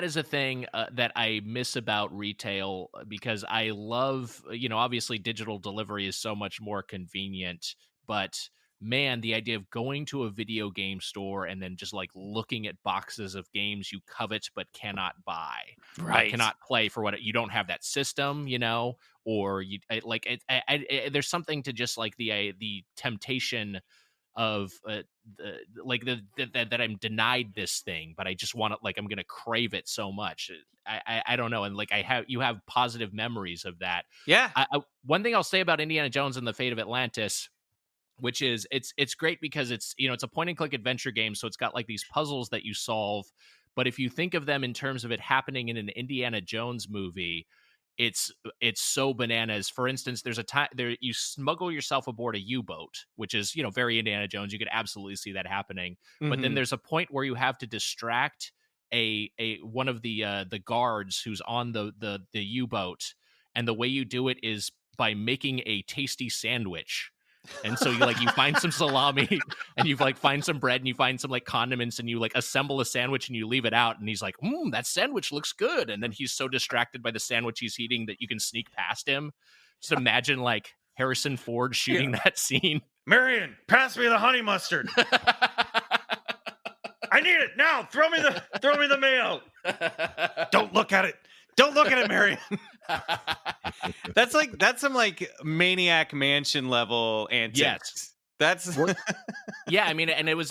is a thing that I miss about retail because I love, obviously digital delivery is so much more convenient, but man, the idea of going to a video game store and then just like looking at boxes of games you covet but cannot buy, cannot play for what you don't have that system, or you like it. There's something to just like the temptation of that I'm denied this thing, but I just want it. Like I'm gonna crave it so much. I don't know, and like you have positive memories of that. Yeah. One thing I'll say about Indiana Jones and the Fate of Atlantis, which is it's great because it's it's a point and click adventure game, so it's got like these puzzles that you solve. But if you think of them in terms of it happening in an Indiana Jones movie, it's so bananas. For instance, there's a time there you smuggle yourself aboard a U-boat, which is very Indiana Jones. You could absolutely see that happening. Mm-hmm. But then there's a point where you have to distract a one of the guards who's on the U-boat, and the way you do it is by making a tasty sandwich. And so you find some salami and you find some bread and you find some condiments and you assemble a sandwich and you leave it out, and he's like, that sandwich looks good. And then he's so distracted by the sandwich he's eating that you can sneak past him. Just imagine Harrison Ford shooting that scene. Marion, pass me the honey mustard. I need it now. Throw me the mayo. Don't look at it. Don't look at it, Marion. That's some Maniac Mansion level antics. Yes. That's yeah. I mean, and it's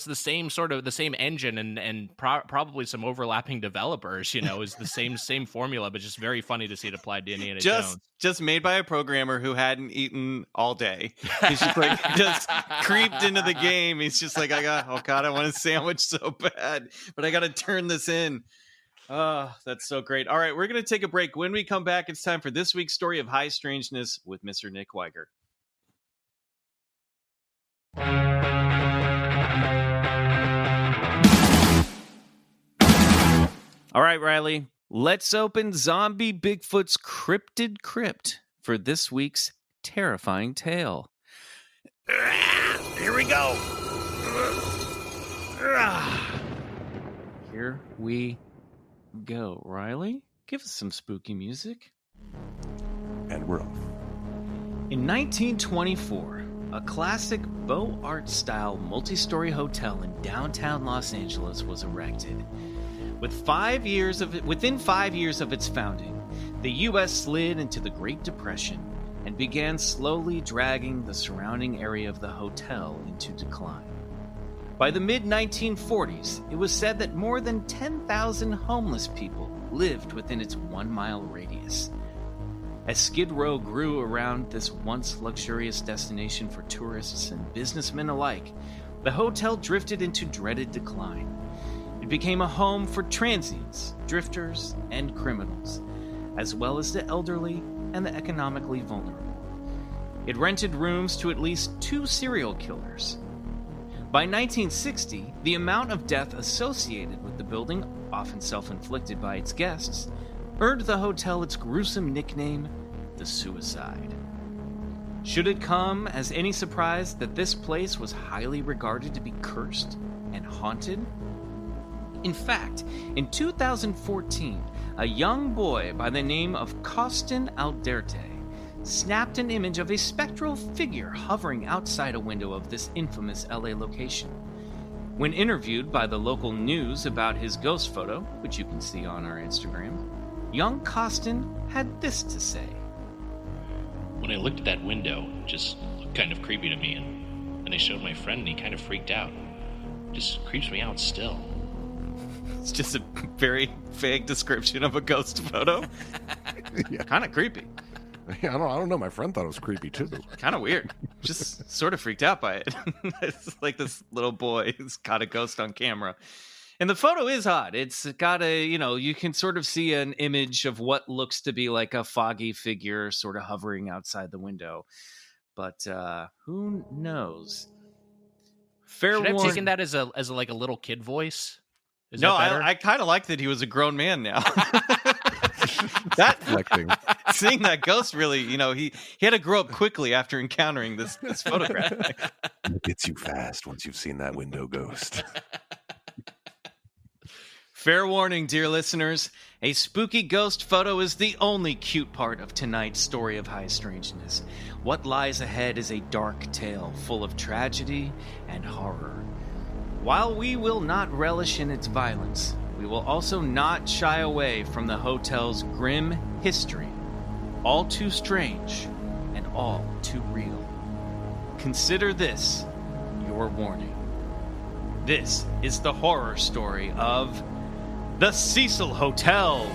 the same the same engine and probably some overlapping developers. Is the same formula, but just very funny to see it applied to Indiana Jones. Just made by a programmer who hadn't eaten all day. He's just creeped into the game. He's just like, I want a sandwich so bad, but I got to turn this in. Oh, that's so great. All right, we're going to take a break. When we come back, it's time for this week's story of high strangeness with Mr. Nick Wiger. All right, Riley, let's open Zombie Bigfoot's Cryptid Crypt for this week's terrifying tale. Here we go. Here we go. Riley, give us some spooky music. And we're off. In 1924, a classic Beaux Art style multi-story hotel in downtown Los Angeles was erected. Within 5 years of its founding, the U.S. slid into the Great Depression and began slowly dragging the surrounding area of the hotel into decline. By the mid-1940s, it was said that more than 10,000 homeless people lived within its 1-mile radius. As Skid Row grew around this once luxurious destination for tourists and businessmen alike, the hotel drifted into dreaded decline. It became a home for transients, drifters, and criminals, as well as the elderly and the economically vulnerable. It rented rooms to at least 2 serial killers. By 1960, the amount of death associated with the building, often self-inflicted by its guests, earned the hotel its gruesome nickname, the Suicide. Should it come as any surprise that this place was highly regarded to be cursed and haunted? In fact, in 2014, a young boy by the name of Costin Alderte snapped an image of a spectral figure hovering outside a window of this infamous LA location. When interviewed by the local news about his ghost photo, which you can see on our Instagram, young Costin had this to say. When I looked at that window, it just looked kind of creepy to me, and I showed my friend and he kind of freaked out. It just creeps me out still. It's just a very vague description of a ghost photo. Yeah. Kind of creepy. I don't know. My friend thought it was creepy too. Kind of weird. Just sort of freaked out by it. It's like this little boy who's got a ghost on camera. And the photo is odd. It's got you can sort of see an image of what looks to be like a foggy figure sort of hovering outside the window. But who knows? Should I have taken that as a little kid voice? Is no, that better? I kind of like that he was a grown man now. That seeing that ghost really, he had to grow up quickly after encountering this photograph. It gets you fast once you've seen that window ghost. Fair warning, dear listeners, a spooky ghost photo is the only cute part of tonight's story of high strangeness. What lies ahead is a dark tale full of tragedy and horror. While we will not relish in its violence, we will also not shy away from the hotel's grim history, all too strange and all too real. Consider this your warning. This is the horror story of the Cecil Hotel.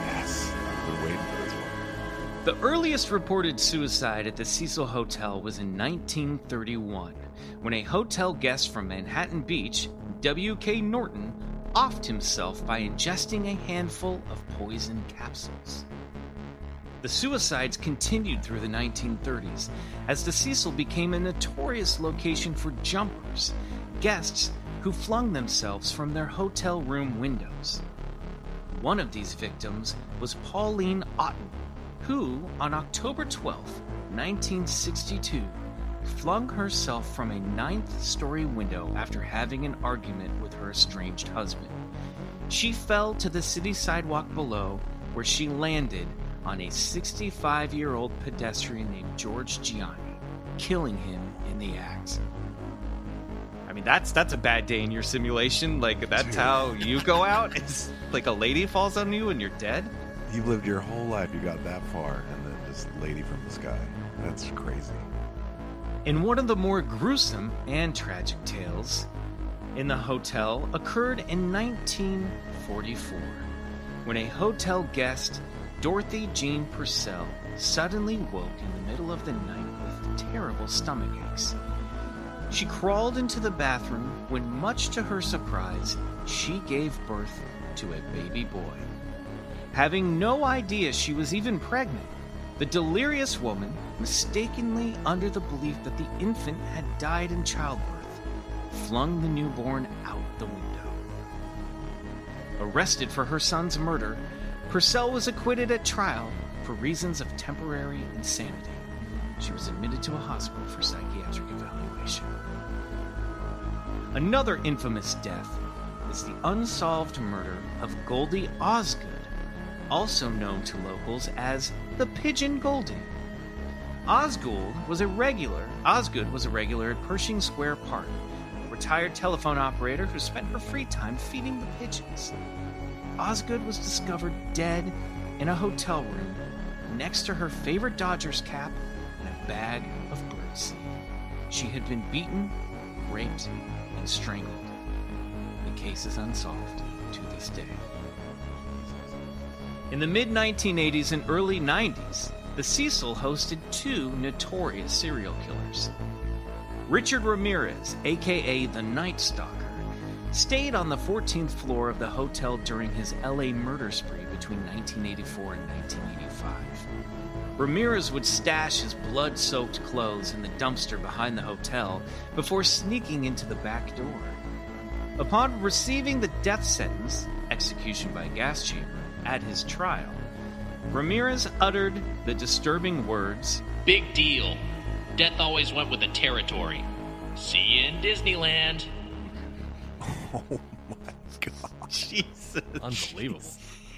Yes, I've been waiting for this one. The earliest reported suicide at the Cecil Hotel was in 1931, when a hotel guest from Manhattan Beach, W.K. Norton, offed himself by ingesting a handful of poison capsules. The suicides continued through the 1930s, as the Cecil became a notorious location for jumpers, guests who flung themselves from their hotel room windows. One of these victims was Pauline Otten, who, on October 12, 1962, flung herself from a 9th-story window after having an argument with her estranged husband. She fell to the city sidewalk below, where she landed on a 65-year-old pedestrian named George Gianni, killing him in the act. I mean, that's a bad day in your simulation. Like, that's how you go out? It's like a lady falls on you and you're dead? You've lived your whole life, you got that far, and then just lady from the sky. That's crazy. In one of the more gruesome and tragic tales in the hotel occurred in 1944, when a hotel guest, Dorothy Jean Purcell, suddenly woke in the middle of the night with terrible stomach aches. She crawled into the bathroom when, much to her surprise, she gave birth to a baby boy. Having no idea she was even pregnant, the delirious woman, mistakenly under the belief that the infant had died in childbirth, flung the newborn out the window. Arrested for her son's murder, Purcell was acquitted at trial for reasons of temporary insanity. She was admitted to a hospital for psychiatric evaluation. Another infamous death is the unsolved murder of Goldie Osgood, also known to locals as the Pigeon Goldie. Osgood was a regular at Pershing Square Park, a retired telephone operator who spent her free time feeding the pigeons. Osgood was discovered dead in a hotel room next to her favorite Dodgers cap and a bag of birdseed. She had been beaten, raped, and strangled. The case is unsolved to this day. In the mid-1980s and early 90s, the Cecil hosted 2 notorious serial killers. Richard Ramirez, a.k.a. the Night Stalker, stayed on the 14th floor of the hotel during his LA murder spree between 1984 and 1985. Ramirez would stash his blood-soaked clothes in the dumpster behind the hotel before sneaking into the back door. Upon receiving the death sentence, execution by gas chamber, at his trial, Ramirez uttered the disturbing words, "Big deal. Death always went with the territory. See you in Disneyland." Oh my god. Jesus. Unbelievable.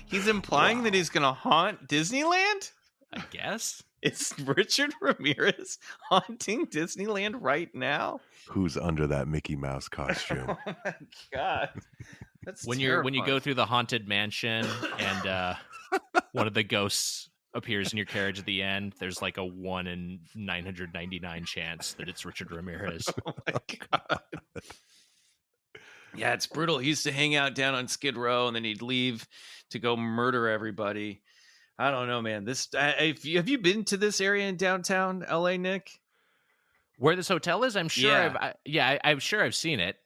He's implying that he's going to haunt Disneyland? I guess. Is Richard Ramirez haunting Disneyland right now? Who's under that Mickey Mouse costume? Oh my god. That's When you go through the haunted mansion and one of the ghosts appears in your carriage at the end, there's like a 1 in 999 chance that it's Richard Ramirez. Oh my god. Yeah, it's brutal. He used to hang out down on Skid Row, and then he'd leave to go murder everybody. I don't know, man. Have you been to this area in downtown LA, Nick? Where this hotel is, I'm sure. Yeah. I'm sure I've seen it.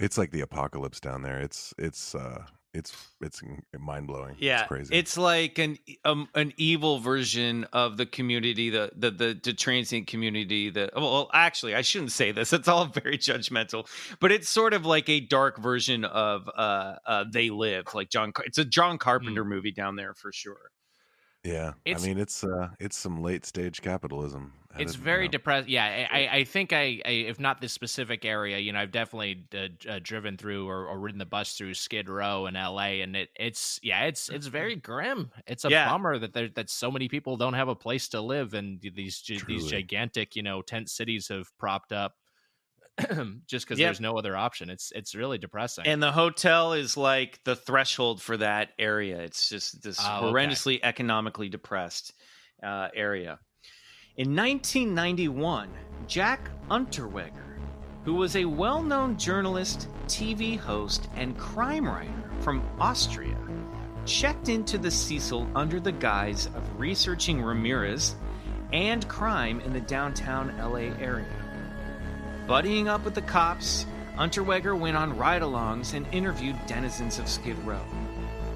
It's like the apocalypse down there. It's mind blowing. Yeah, it's crazy. It's like an evil version of the community, the transient community. Well, actually, I shouldn't say this. It's all very judgmental, but it's sort of like a dark version of They Live. Like it's a John Carpenter movie down there for sure. Yeah, I mean it's some late stage capitalism. It's very depressed. Yeah, I think I if not this specific area, I've definitely driven through or ridden the bus through Skid Row in LA, and it's very grim. It's a bummer that so many people don't have a place to live, and these gigantic tent cities have propped up just because there's no other option. It's really depressing. And the hotel is like the threshold for that area. It's just this horrendously economically depressed area. In 1991, Jack Unterweger, who was a well-known journalist, TV host, and crime writer from Austria, checked into the Cecil under the guise of researching Ramirez and crime in the downtown LA area. Buddying up with the cops, Unterweger went on ride-alongs and interviewed denizens of Skid Row.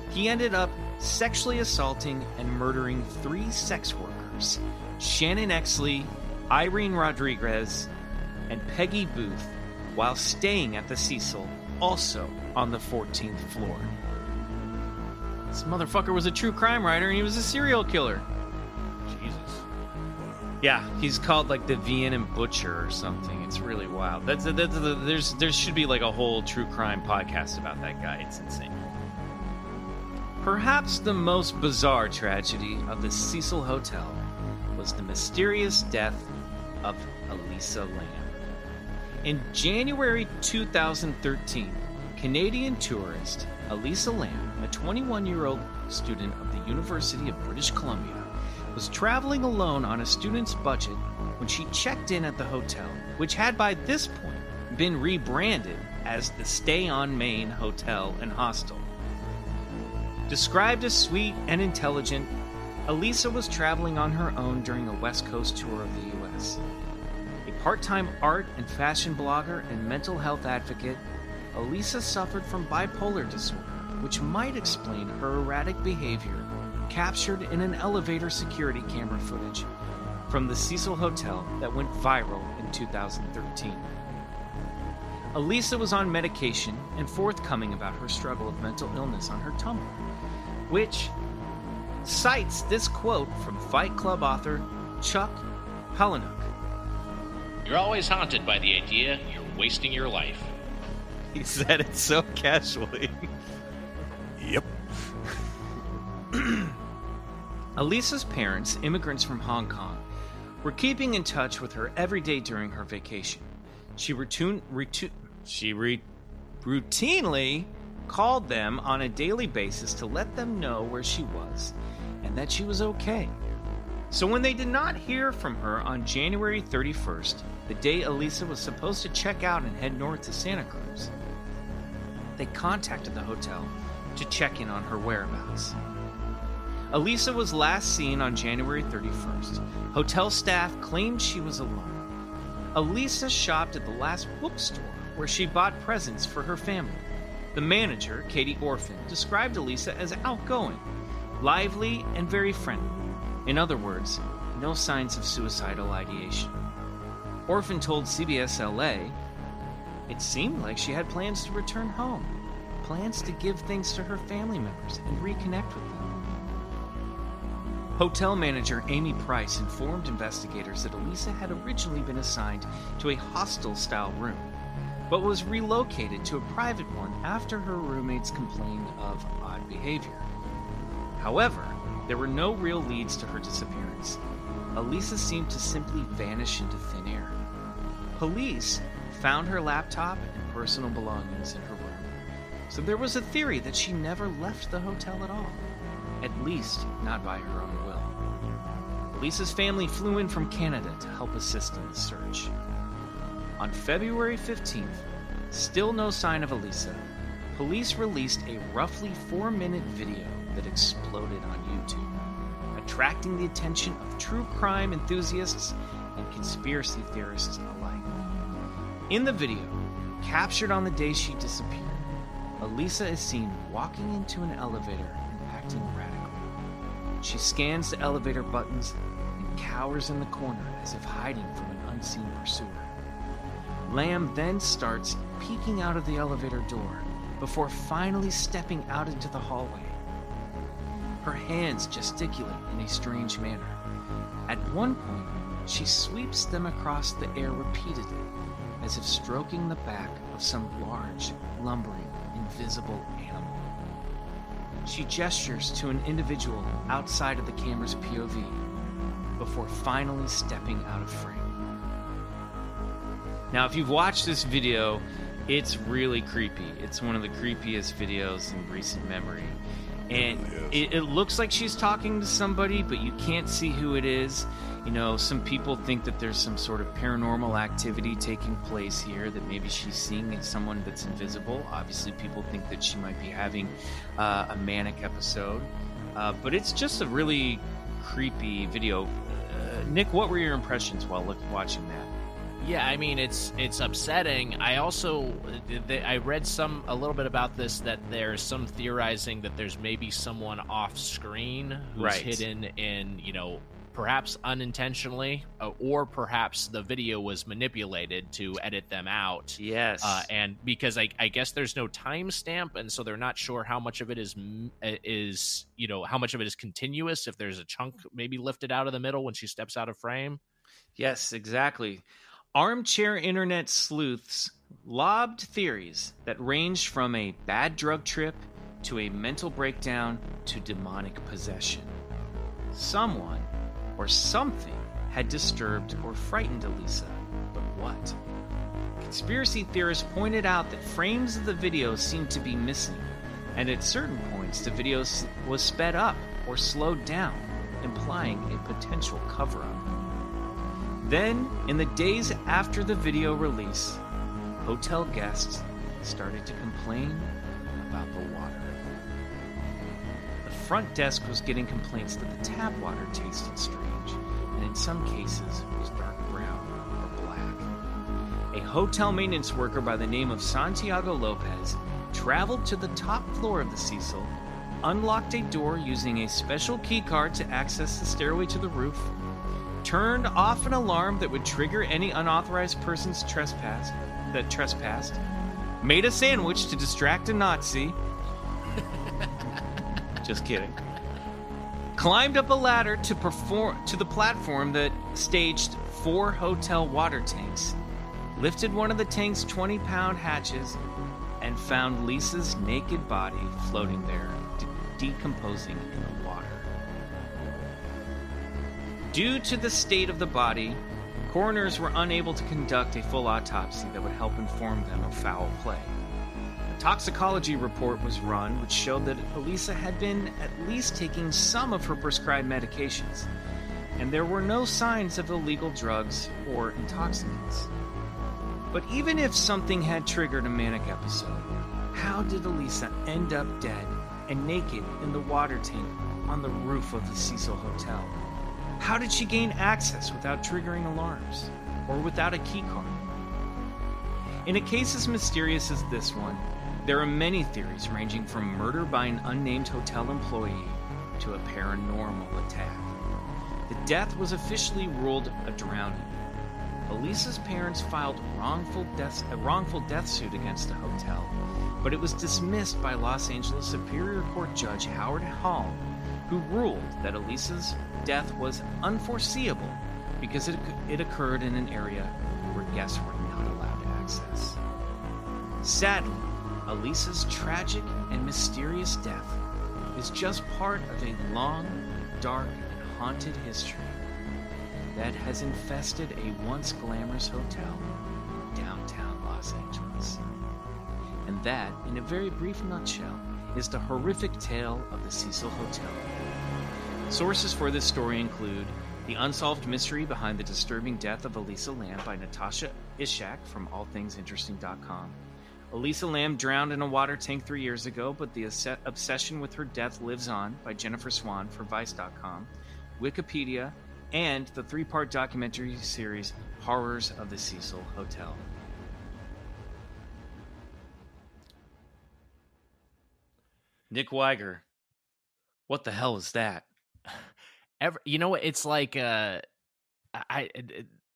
He ended up sexually assaulting and murdering 3 sex workers, Shannon Exley, Irene Rodriguez, and Peggy Booth, while staying at the Cecil, also on the 14th floor. This motherfucker was a true crime writer, and he was a serial killer. Jesus. Yeah, he's called like the Vienna Butcher or something. It's really wild. There should be like a whole true crime podcast about that guy. It's insane. Perhaps the most bizarre tragedy of the Cecil Hotel was the mysterious death of Elisa Lam. In January 2013, Canadian tourist Elisa Lam, a 21-year-old student of the University of British Columbia, was traveling alone on a student's budget when she checked in at the hotel, which had by this point been rebranded as the Stay on Main Hotel and Hostel. Described as sweet and intelligent, Elisa was traveling on her own during a West Coast tour of the U.S. A part-time art and fashion blogger and mental health advocate, Elisa suffered from bipolar disorder, which might explain her erratic behavior captured in an elevator security camera footage from the Cecil Hotel that went viral in 2013. Elisa was on medication and forthcoming about her struggle with mental illness on her Tumblr, which cites this quote from Fight Club author Chuck Palahniuk. You're always haunted by the idea you're wasting your life. He said it so casually. Yep. Elisa's parents, immigrants from Hong Kong, were keeping in touch with her every day during her vacation. She routinely called them on a daily basis to let them know where she was and that she was okay. So when they did not hear from her on January 31st, the day Elisa was supposed to check out and head north to Santa Cruz, they contacted the hotel to check in on her whereabouts. Elisa was last seen on January 31st. Hotel staff claimed she was alone. Elisa shopped at the last bookstore where she bought presents for her family. The manager, Katie Orphan, described Elisa as outgoing, lively, and very friendly. In other words, no signs of suicidal ideation. Orphan told CBS LA, it seemed like she had plans to return home, plans to give things to her family members and reconnect with them. Hotel manager Amy Price informed investigators that Elisa had originally been assigned to a hostel-style room. but was relocated to a private one after her roommates complained of odd behavior. However, there were no real leads to her disappearance. Elisa seemed to simply vanish into thin air. Police found her laptop and personal belongings in her room, so there was a theory that she never left the hotel at all, at least not by her own will. Elisa's family flew in from Canada to help assist in the search. On February 15th, still no sign of Elisa, police released a roughly 4-minute video that exploded on YouTube, attracting the attention of true crime enthusiasts and conspiracy theorists alike. In the video, captured on the day she disappeared, Elisa is seen walking into an elevator and acting radically. She scans the elevator buttons and cowers in the corner as if hiding from an unseen pursuer. Lamb then starts peeking out of the elevator door before finally stepping out into the hallway. Her hands gesticulate in a strange manner. At one point, she sweeps them across the air repeatedly, as if stroking the back of some large, lumbering, invisible animal. She gestures to an individual outside of the camera's POV before finally stepping out of frame. Now, if you've watched this video, it's really creepy. It's one of the creepiest videos in recent memory. And it looks like she's talking to somebody, but you can't see who it is. You know, some people think that there's some sort of paranormal activity taking place here, that maybe she's seeing someone that's invisible. Obviously, people think that she might be having a manic episode. But it's just a really creepy video. Nick, what were your impressions while watching that? Yeah, I mean, it's upsetting. I also I read a little bit about this, that there's some theorizing that there's maybe someone off screen who's hidden in, you know, perhaps unintentionally, or perhaps the video was manipulated to edit them out. Yes. And because I guess there's no timestamp, and so they're not sure how much of it is you know, how much of it is continuous, if there's a chunk maybe lifted out of the middle when she steps out of frame. Yes, exactly. Armchair internet sleuths lobbed theories that ranged from a bad drug trip to a mental breakdown to demonic possession. Someone or something had disturbed or frightened Elisa, but what? Conspiracy theorists pointed out that frames of the video seemed to be missing, and at certain points the video was sped up or slowed down, implying a potential cover-up. Then, in the days after the video release, hotel guests started to complain about the water. The front desk was getting complaints that the tap water tasted strange, and in some cases was dark brown or black. A hotel maintenance worker by the name of Santiago Lopez traveled to the top floor of the Cecil, unlocked a door using a special key card to access the stairway to the roof, turned off an alarm that would trigger any unauthorized person's trespassed, made a sandwich to distract a Nazi. Just kidding. Climbed up a ladder to the platform that staged 4 hotel water tanks, lifted one of the tank's 20-pound hatches, and found Lisa's naked body floating there, decomposing in the water. Due to the state of the body, coroners were unable to conduct a full autopsy that would help inform them of foul play. A toxicology report was run, which showed that Elisa had been at least taking some of her prescribed medications, and there were no signs of illegal drugs or intoxicants. But even if something had triggered a manic episode, how did Elisa end up dead and naked in the water tank on the roof of the Cecil Hotel? How did she gain access without triggering alarms, or without a key card? In a case as mysterious as this one, there are many theories ranging from murder by an unnamed hotel employee to a paranormal attack. The death was officially ruled a drowning. Elisa's parents filed a wrongful death suit against the hotel, but it was dismissed by Los Angeles Superior Court Judge Howard Hall, who ruled that Elisa's death was unforeseeable because it occurred in an area where guests were not allowed access. Sadly, Elisa's tragic and mysterious death is just part of a long, dark, and haunted history that has infested a once glamorous hotel in downtown Los Angeles. And that, in a very brief nutshell, is the horrific tale of the Cecil Hotel. Sources for this story include the unsolved mystery behind the disturbing death of Elisa Lam by Natasha Ishak from allthingsinteresting.com. Elisa Lam drowned in a water tank 3 years ago, but the obsession with her death lives on by Jennifer Swan for Vice.com, Wikipedia, and the 3-part documentary series Horrors of the Cecil Hotel. Nick Wiger, what the hell is that? You know what? It's like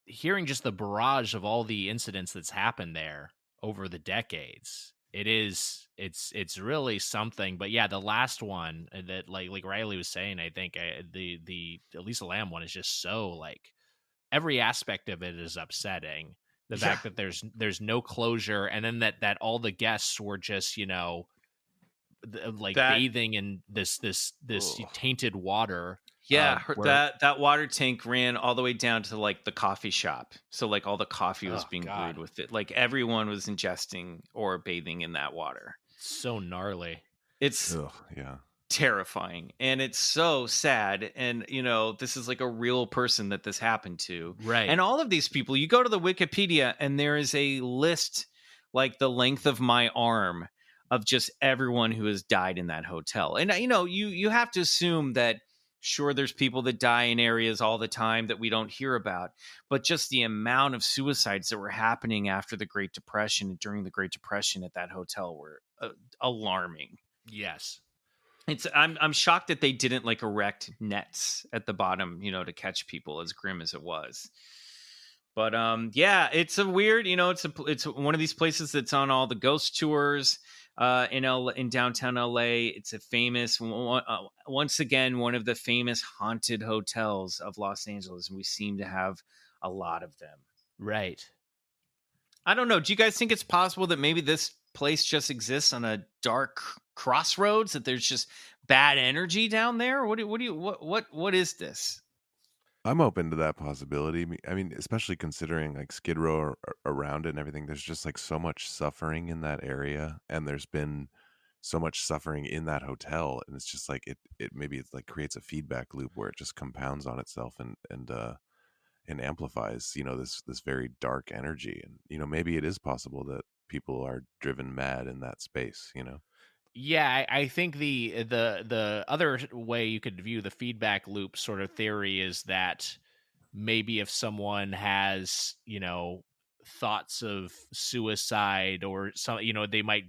hearing just the barrage of all the incidents that's happened there over the decades. It's really something. But yeah, the last one that like Riley was saying, I think the Elisa Lam one is just so like every aspect of it is upsetting. The fact that there's no closure, and then that all the guests were just bathing in this tainted water. Yeah, that water tank ran all the way down to like the coffee shop. So like all the coffee was being brewed with it. Like everyone was ingesting or bathing in that water. So gnarly. It's terrifying, and it's so sad. And this is like a real person that this happened to. Right. And all of these people, you go to the Wikipedia and there is a list like the length of my arm of just everyone who has died in that hotel. And you have to assume that sure, there's people that die in areas all the time that we don't hear about, but just the amount of suicides that were happening after the Great Depression and during the Great Depression at that hotel were alarming. Yes. I'm shocked that they didn't like erect nets at the bottom, to catch people, as grim as it was. But it's a weird, it's one of these places that's on all the ghost tours. In downtown LA, it's a famous once again one of the famous haunted hotels of Los Angeles, and we seem to have a lot of them. Right. I don't know. Do you guys think it's possible that maybe this place just exists on a dark crossroads? That there's just bad energy down there? What is this? I'm open to that possibility. I mean, especially considering like Skid Row around it and everything. There's just like so much suffering in that area, and there's been so much suffering in that hotel, and it's just like it maybe it like creates a feedback loop where it just compounds on itself and amplifies this very dark energy, and maybe it is possible that people are driven mad in that space. Yeah, I think the other way you could view the feedback loop sort of theory is that maybe if someone has, thoughts of suicide or some, they might,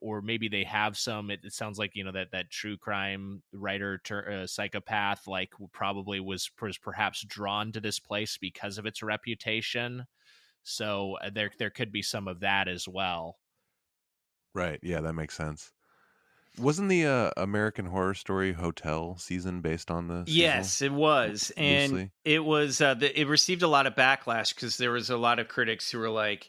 or maybe they have some, it sounds like, that true crime writer, psychopath, like probably was perhaps drawn to this place because of its reputation. So there could be some of that as well. Right. Yeah, that makes sense. Wasn't the American Horror Story Hotel season based on the Cecil? Yes, it was. And it was it received a lot of backlash because there was a lot of critics who were like,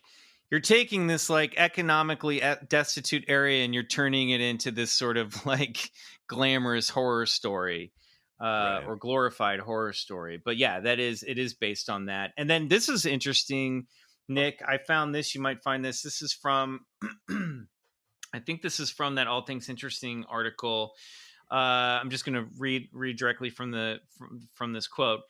you're taking this like economically destitute area and you're turning it into this sort of like glamorous horror story or glorified horror story. But yeah, it is based on that. And then this is interesting, Nick. I found this. You might find this. This is from... I think this is from that All Things Interesting article. I'm just going to read directly from this quote.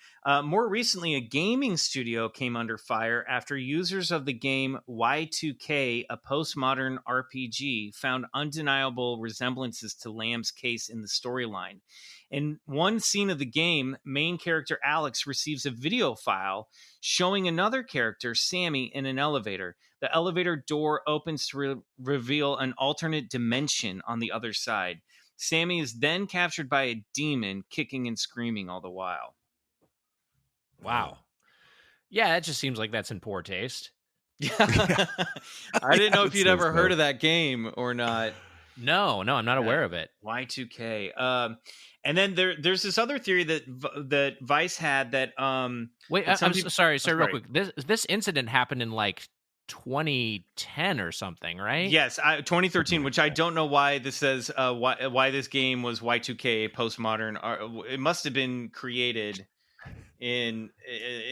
More recently, a gaming studio came under fire after users of the game Y2K, a postmodern RPG, found undeniable resemblances to Lamb's case in the storyline. In one scene of the game, main character Alex receives a video file showing another character, Sammy, in an elevator. The elevator door opens to reveal an alternate dimension on the other side. Sammy is then captured by a demon, kicking and screaming all the while. Wow. Yeah, that just seems like that's in poor taste. I didn't know if you'd ever heard of that game or not. No, I'm not aware of it. Y2K. And then there's this other theory that Vice had that. Wait, I'm sorry, real quick. This incident happened in like 2010 or something, right? Yes, 2013, which I don't know why this says why this game was Y2K postmodern. It must have been created in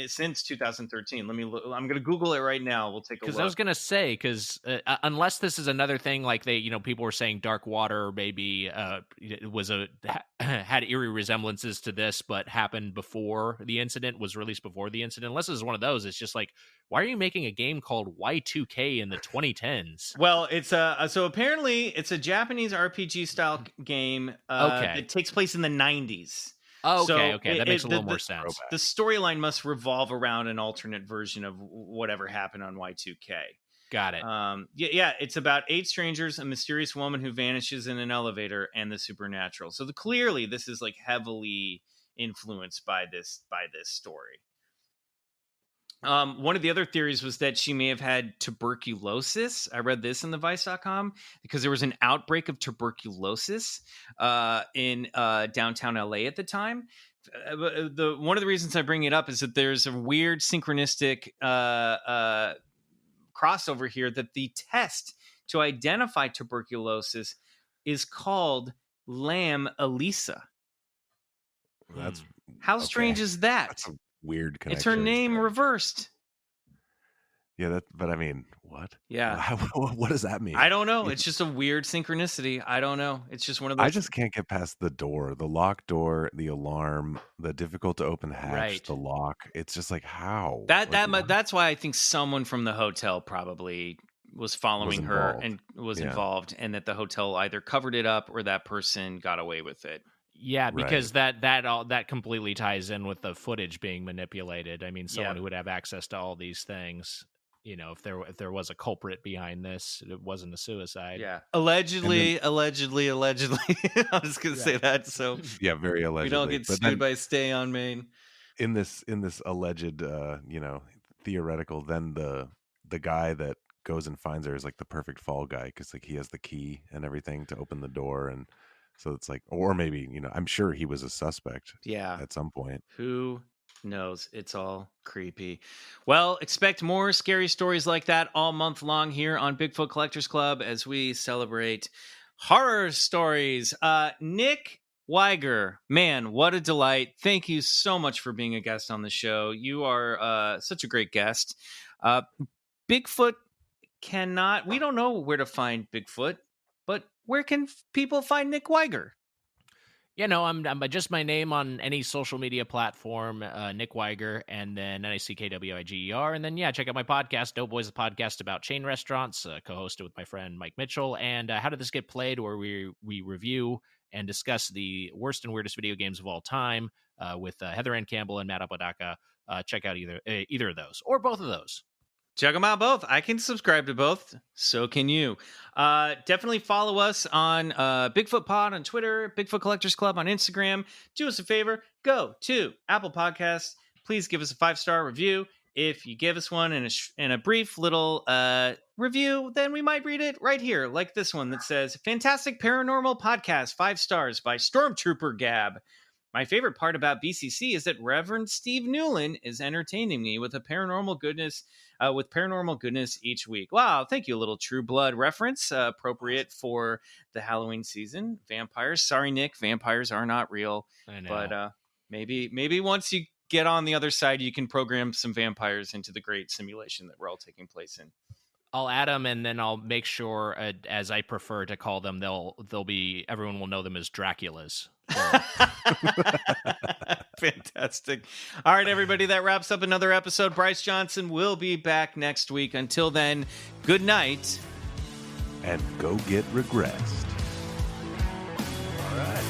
since 2013. Let me look. I'm going to Google it right now. We'll take a look. Because I was going to say, because unless this is another thing, like people were saying Dark Water maybe it was had eerie resemblances to this, but happened before the incident, was released before the incident. Unless this is one of those, it's just like, why are you making a game called Y2K in the 2010s? Well, it's so apparently it's a Japanese RPG style game. It takes place in the 90s. Oh, so okay, that makes a little more sense. The storyline must revolve around an alternate version of whatever happened on Y2K. Got it. Yeah, it's about 8 strangers, a mysterious woman who vanishes in an elevator, and the supernatural. So clearly, this is like heavily influenced by this story. One of the other theories was that she may have had tuberculosis. I read this in the Vice.com because there was an outbreak of tuberculosis in downtown LA at the time. One of the reasons I bring it up is that there's a weird synchronistic crossover here, that the test to identify tuberculosis is called Lam Elisa. That's how strange is that? That's a weird connection. It's her name reversed. Yeah, but I mean, what? Yeah. What does that mean? I don't know. It's just a weird synchronicity. I don't know. It's just one of those. I just can't get past the door, the locked door, the alarm, the difficult to open hatch, the lock. It's just like, how? That's why I think someone from the hotel probably was following her and was involved, and that the hotel either covered it up or that person got away with it. Yeah, because that completely ties in with the footage being manipulated. I mean, someone who would have access to all these things, if there was a culprit behind this, it wasn't a suicide. Yeah, allegedly. I was going to say that. So yeah, very allegedly. We don't get sued by Stay on Main. In this alleged, theoretical, then the guy that goes and finds her is like the perfect fall guy, because like he has the key and everything to open the door. And so it's like, or maybe, I'm sure he was a suspect at some point. Who knows? It's all creepy. Well, expect more scary stories like that all month long here on Bigfoot Collectors Club as we celebrate horror stories. Nick Wiger, man, what a delight. Thank you so much for being a guest on the show. You are such a great guest. Bigfoot we don't know where to find Bigfoot, but where can people find Nick Wiger? I'm just my name on any social media platform, Nick Wiger, and then NICKWIGER. And then, check out my podcast, Dope Boys, the podcast about chain restaurants, co-hosted with my friend Mike Mitchell. And How Did This Get Played, where we review and discuss the worst and weirdest video games of all time with Heather Ann Campbell and Matt Apodaca. Check out either of those or both of those. Check them out both. I can subscribe to both. So can you. Definitely follow us on Bigfoot Pod on Twitter, Bigfoot Collectors Club on Instagram. Do us a favor. Go to Apple Podcasts. Please give us a 5-star review. If you give us one in a brief little review, then we might read it right here, like this one that says, "Fantastic Paranormal Podcast, 5 stars by Stormtrooper Gab. My favorite part about BCC is that Reverend Steve Newland is entertaining me with paranormal goodness each week." Wow, thank you, a little True Blood reference, appropriate for the Halloween season. Vampires, sorry, Nick, vampires are not real. I know. But maybe once you get on the other side, you can program some vampires into the great simulation that we're all taking place in. I'll add them, and then I'll make sure, as I prefer to call them, everyone will know them as Draculas. Fantastic. All right, everybody, that wraps up another episode. Bryce Johnson will be back next week. Until then, good night. And go get regressed. All right.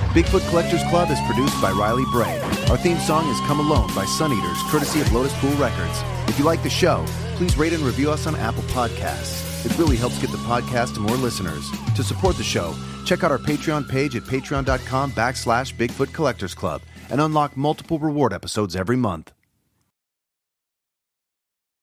Bigfoot Collectors Club is produced by Riley Bray. Our theme song is Come Alone by Suneaters, courtesy of Lotuspool Records. If you like the show, please rate and review us on Apple Podcasts. It really helps get the podcast to more listeners. To support the show, check out our Patreon page at patreon.com/BigfootCollectorsClub and unlock multiple reward episodes every month.